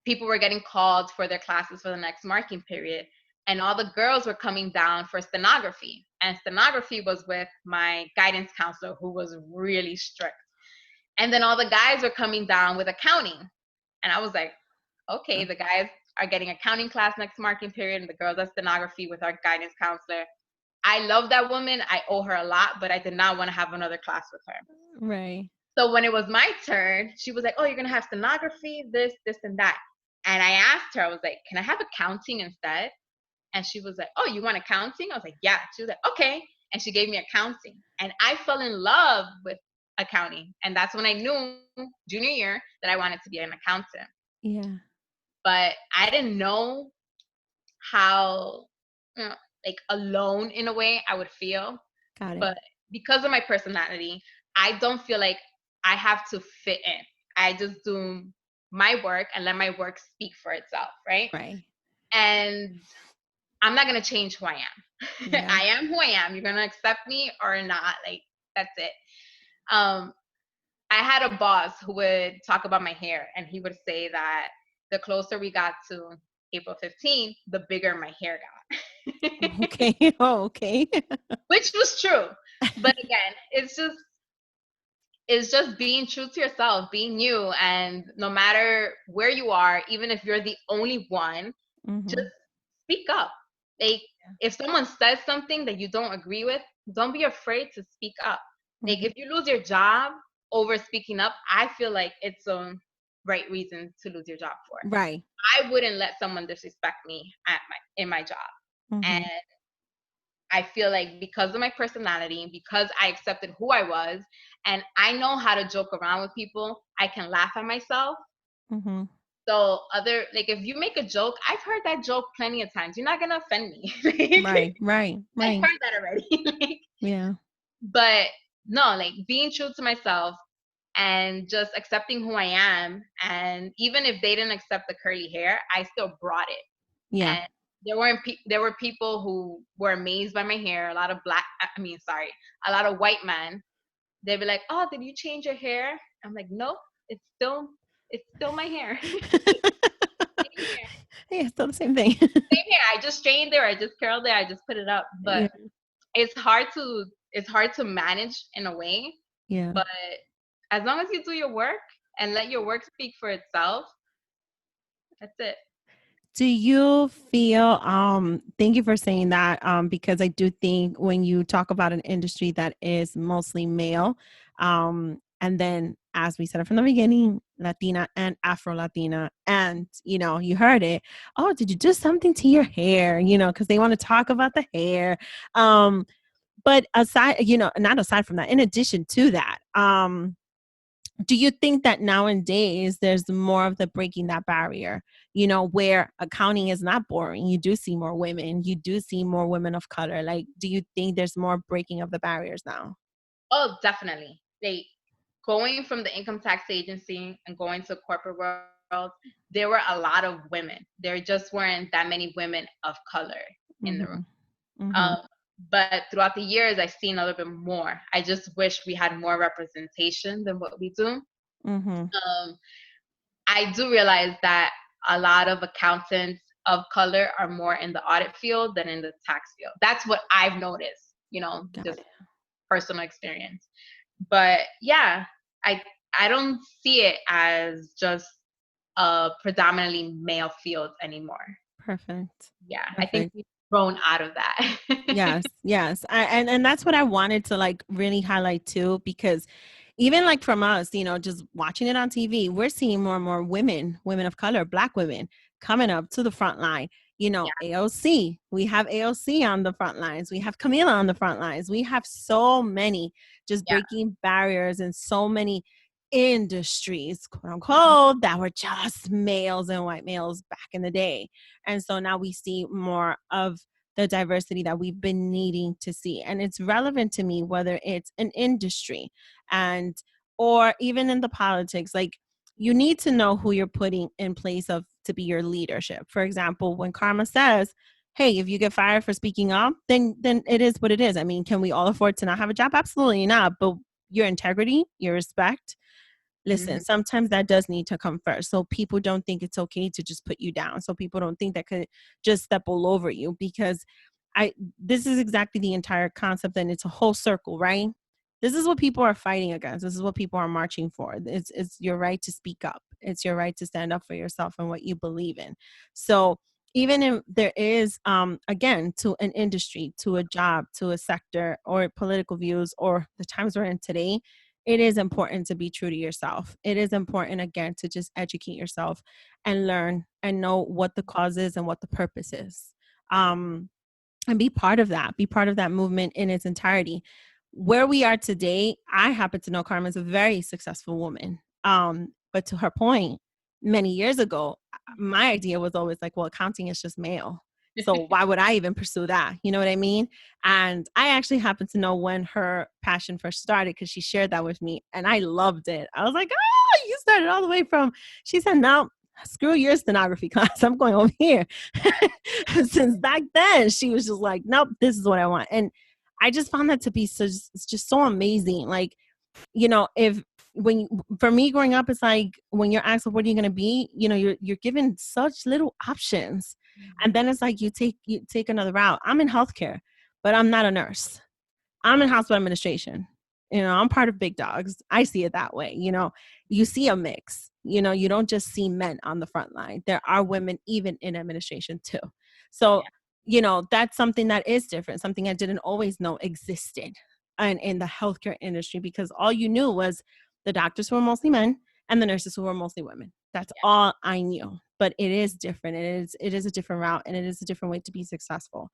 people were getting called for their classes for the next marking period. And all the girls were coming down for stenography. And stenography was with my guidance counselor, who was really strict. And then all the guys were coming down with accounting. And I was like, okay, the guys are getting accounting class next marking period, and the girls are stenography with our guidance counselor. I love that woman. I owe her a lot, but I did not want to have another class with her. Right. So when it was my turn, she was like, oh, you're going to have stenography, this, and that. And I asked her, I was like, can I have accounting instead? And she was like, oh, you want accounting? I was like, yeah. She was like, okay. And she gave me accounting. And I fell in love with accounting. And that's when I knew junior year that I wanted to be an accountant. Yeah. but I didn't know how, you know, like alone in a way I would feel. Got it. But because of my personality, I don't feel like I have to fit in. I just do my work and let my work speak for itself, right? Right. And I'm not gonna change who I am. Yeah. I am who I am. You're gonna accept me or not. Like that's it. Um, I had a boss who would talk about my hair, and he would say that the closer we got to April 15th, the bigger my hair got. Okay. Oh, okay. Which was true. But again, it's just being true to yourself, being you, and no matter where you are, even if you're the only one, just Mm-hmm. speak up. Like if someone says something that you don't agree with, don't be afraid to speak up. Like Mm-hmm. if you lose your job over speaking up, I feel like it's a right reason to lose your job for. Right. I wouldn't let someone disrespect me in my job. And Mm-hmm. I feel like because of my personality, because I accepted who I was, and I know how to joke around with people, I can laugh at myself. Mm-hmm. So other like if you make a joke, I've heard that joke plenty of times. You're not gonna offend me. Like, Right. Right. I've Right. heard that already. Like, Yeah. but no, like being true to myself and just accepting who I am. And even if they didn't accept the curly hair, I still brought it. Yeah. And there were people who were amazed by my hair. A lot of a lot of white men. They'd be like, "Oh, did you change your hair?" I'm like, "Nope, it's still my hair. Same hair, Yeah. Still the same thing. same hair. I just straightened it, or I just curled it, I just put it up." But Yeah. it's hard to manage in a way. Yeah. But as long as you do your work and let your work speak for itself, that's it. Do you feel thank you for saying that because I do think when you talk about an industry that is mostly male and then as we said it from the beginning, Latina and Afro-Latina, and you heard it. Oh, did you do something to your hair? Because they want to talk about the hair. But aside, not aside from that, in addition to that, do you think that nowadays there's more of the breaking that barrier, where accounting is not boring? You do see more women, you do see more women of color. Like, do you think there's more breaking of the barriers now? Oh, definitely. They going from the income tax agency and going to corporate world, there were a lot of women. There just weren't that many women of color in the room. Mm-hmm. Mm-hmm. Um, but throughout the years, I've seen a little bit more. I just wish we had more representation than what we do. Mm-hmm. I do realize that a lot of accountants of color are more in the audit field than in the tax field. That's what I've noticed, Got just it. personal experience. But yeah, I I don't see it as just a predominantly male field anymore. Perfect. Yeah, I think Perfect. we've grown out of that. Yes, yes. And that's what I wanted to like really highlight too, because even like from us, just watching it on TV, we're seeing more and more women of color, Black women coming up to the front line. Yeah, AOC, we have AOC on the front lines. We have Camila on the front lines. We have so many just yeah. breaking barriers and so many industries, quote Mhm. unquote, that were just males and white males back in the day. And so now we see more of the diversity that we've been needing to see. And it's relevant to me whether it's an industry and or even in the politics. Like, you need to know who you're putting in place of to be your leadership. For example, when Karma says, hey, if you get fired for speaking up, then it is what it is. I mean, can we all afford to not have a job? Absolutely not. But your integrity, your respect, listen, Mhm. sometimes that does need to come first. So people don't think it's okay to just put you down. So people don't think that could just step all over you, because this is exactly the entire concept, and it's a whole circle, right? This is what people are fighting against. This is what people are marching for. It's your right to speak up. It's your right to stand up for yourself and what you believe in. So even if there is again, to an industry, to a job, to a sector, or political views, or the times we're in today, it is important to be true to yourself. It is important, again, to just educate yourself and learn and know what the cause is and what the purpose is. Um, and be part of that, be part of that movement in its entirety. Where we are today, I happen to know Carmen is a very successful woman. But to her point, many years ago, my idea was always like, well, accounting is just male. So why would I even pursue that? You know what I mean? And I actually happen to know when her passion first started because she shared that with me and I loved it. I was like, oh, you started all the way from, she said, no, screw your stenography class. I'm going over here. Since back then, she was just like, nope, this is what I want. And I just found that to be so, it's just so amazing. Like, you know, if when for me growing up, it's like when you're asked, what are you going to be? You know, you're given such little options, and then it's like you take another route. I'm in healthcare, but I'm not a nurse. I'm in hospital administration. You know, I'm part of big dogs. I see it that way. You know, you see a mix. You know, you don't just see men on the front line. There are women even in administration too. So, you know, that's something that is different, something I didn't always know existed in the healthcare industry, because all you knew was the doctors who were mostly men and the nurses who were mostly women. That's all I knew. But it is different. It is a different route, and it is a different way to be successful.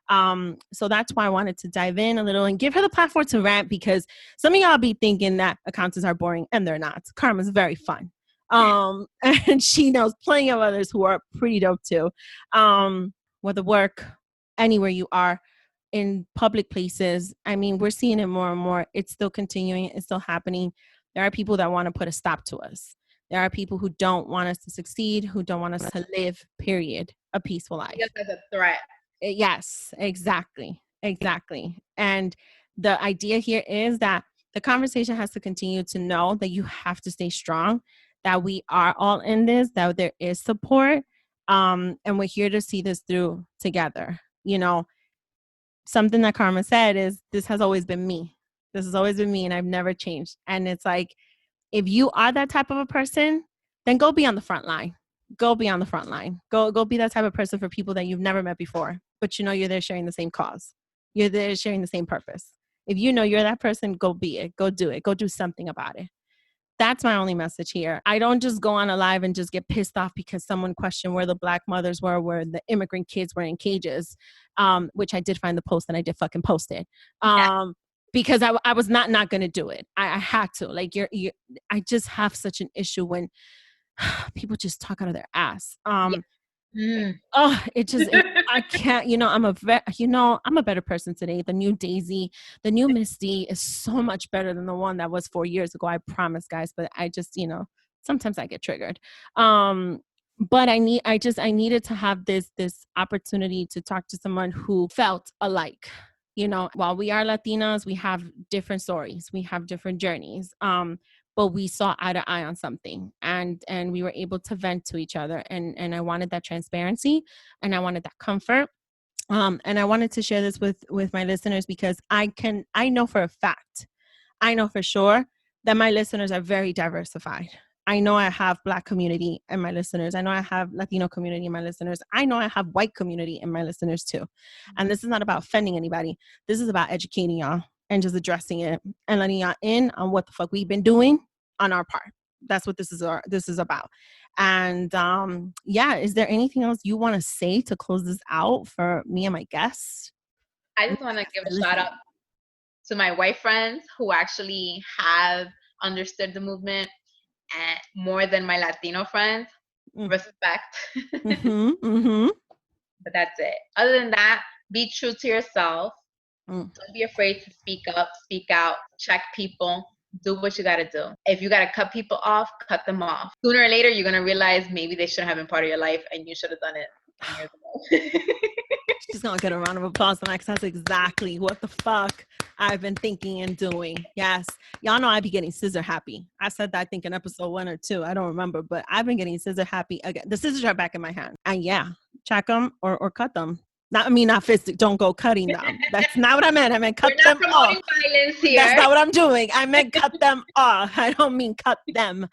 So that's why I wanted to dive in a little and give her the platform to rant, because some of y'all be thinking that accountants are boring, and they're not. Karma's very fun. And she knows plenty of others who are pretty dope too. Whether work, anywhere you are, in public places, I mean, we're seeing it more and more. It's still continuing. It's still happening. There are people that want to put a stop to us. There are people who don't want us to succeed, who don't want us to live, period, a peaceful life. Yes, as a threat. Yes, exactly. Exactly. And the idea here is that the conversation has to continue to know that you have to stay strong, that we are all in this, that there is support. And we're here to see this through together. You know, something that Karma said is, this has always been me. This has always been me, and I've never changed. And it's like, if you are that type of a person, then go be on the front line. Go be on the front line. Go be that type of person for people that you've never met before, but you know you're there sharing the same cause. You're there sharing the same purpose. If you know you're that person, go be it. Go do it. Go do something about it. That's my only message here. I don't just go on a live and just get pissed off because someone questioned where the Black mothers were, where the immigrant kids were in cages, which I did find the post and I did fucking post it. Because I was not going to do it. I had to. Like, I just have such an issue when people just talk out of their ass. Oh, I can't, you know, I'm a better person today. The new Daisy, the new Misty is so much better than the one that was 4 years ago. I promise, guys, but I just, you know, sometimes I get triggered. But I needed to have this opportunity to talk to someone who felt alike. You know, while we are Latinas, we have different stories, we have different journeys. But we saw eye to eye on something, and we were able to vent to each other. And I wanted that transparency, and I wanted that comfort. And I wanted to share this with my listeners, because I know for a fact, I know for sure that my listeners are very diversified. I know I have Black community in my listeners. I know I have Latino community in my listeners. I know I have white community in my listeners too. And this is not about offending anybody. This is about educating y'all and just addressing it and letting y'all in on what the fuck we've been doing on our part. That's what this is about. And is there anything else you want to say to close this out for me and my guests? I just want to give a shout out to my white friends who actually have understood the movement, and more than my Latino friends. Respect. But that's it. Other than that, be true to yourself. Don't be afraid to speak up, speak out, check people, do what you got to do. If you got to cut people off, cut them off. Sooner or later, you're going to realize maybe they shouldn't have been part of your life and you should have done it 10 years ago. She's going to get a round of applause for that, because that's exactly what the fuck I've been thinking and doing. Yes. Y'all know I be getting scissor happy. I said that, I think, in episode 1 or 2. I don't remember, but I've been getting scissor happy again. The scissors are back in my hand. And yeah, check them or cut them. Not fistic. Don't go cutting them. That's not what I meant. I meant cut them off. Violence here. That's not what I'm doing. I meant cut them off. I don't mean cut them.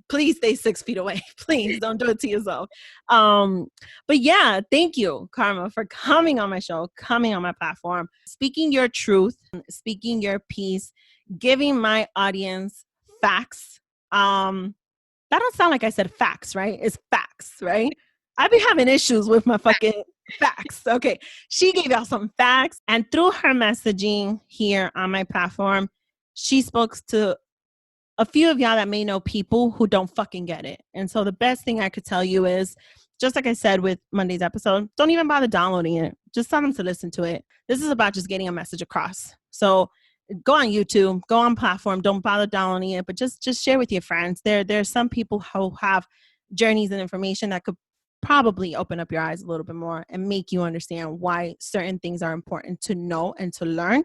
Please stay 6 feet away. Please don't do it to yourself. But yeah, thank you, Karma, for coming on my show, coming on my platform, speaking your truth, speaking your piece, giving my audience facts. That don't sound like I said facts, right? It's facts, right? I've been having issues with my fucking facts. Okay. She gave y'all some facts, and through her messaging here on my platform, she spoke to a few of y'all that may know people who don't fucking get it. And so the best thing I could tell you is, just like I said with Monday's episode, don't even bother downloading it. Just tell them to listen to it. This is about just getting a message across. So go on YouTube, go on platform, don't bother downloading it, but just share with your friends. There's some people who have journeys and information that could probably open up your eyes a little bit more and make you understand why certain things are important to know and to learn,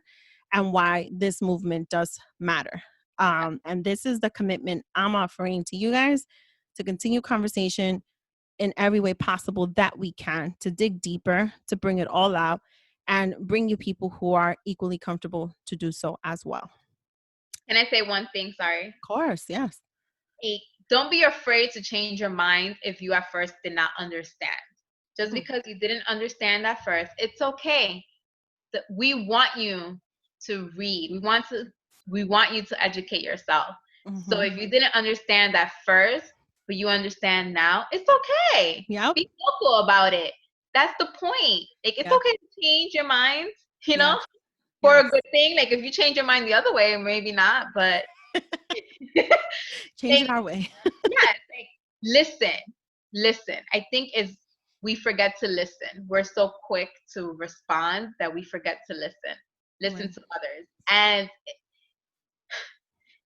and why this movement does matter. And this is the commitment I'm offering to you guys, to continue conversation in every way possible that we can, to dig deeper, to bring it all out, and bring you people who are equally comfortable to do so as well. Can I say one thing? Sorry. Of course, yes. Don't be afraid to change your mind if you at first did not understand. Just because you didn't understand at first, it's okay. We want you to read. We want you to educate yourself. So if you didn't understand at first, but you understand now, it's okay. Yep. Be vocal about it. That's the point. Like, it's okay to change your mind, you know, for a good thing. Like, if you change your mind the other way, maybe not, but change it our way. Yes, like, listen. I think we forget to listen. We're so quick to respond that we forget to listen to others. And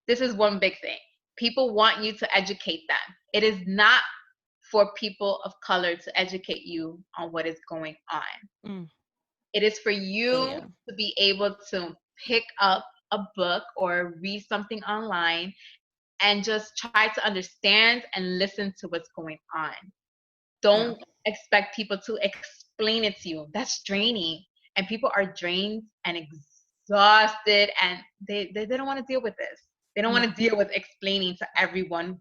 this is one big thing. People want you to educate them. It is not for people of color to educate you on what is going on. It is for you to be able to pick up a book or read something online and just try to understand and listen to what's going on. Don't expect people to explain it to you. That's draining. And people are drained and exhausted, and they don't want to deal with this. They don't want to deal with explaining to everyone.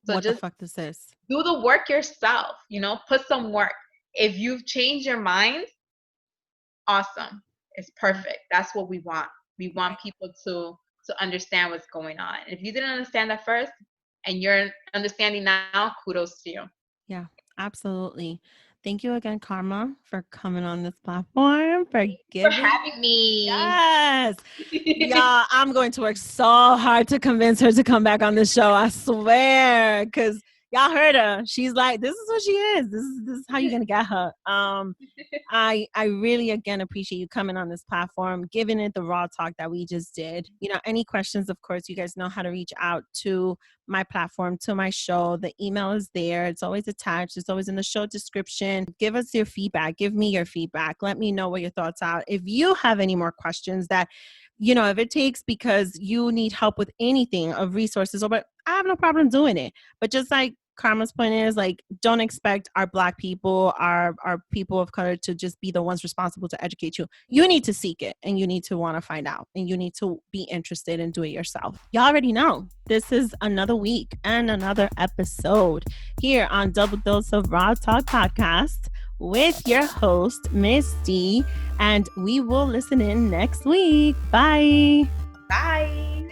So what the fuck this is. Do the work yourself, put some work. If you've changed your mind, awesome. It's perfect. That's what we want. We want people to understand what's going on. If you didn't understand at first and you're understanding now, kudos to you. Yeah, absolutely. Thank you again, Karma, for coming on this platform, for having me. Yes. Yeah, I'm going to work so hard to convince her to come back on the show. I swear, because y'all heard her. She's like, this is what she is. This is how you're gonna get her. I really again appreciate you coming on this platform, giving it the raw talk that we just did. Any questions, of course, you guys know how to reach out to my platform, to my show. The email is there. It's always attached. It's always in the show description. Give us your feedback. Give me your feedback. Let me know what your thoughts are. If you have any more questions that, if it takes because you need help with anything of resources, but I have no problem doing it. But just like Karma's point is, like, don't expect our Black people, our people of color to just be the ones responsible to educate you. You need to seek it, and you need to want to find out, and you need to be interested and do it yourself. You already know this is another week and another episode here on Double Dose of Raw Talk Podcast with your host, Miss D, and we will listen in next week. Bye. Bye.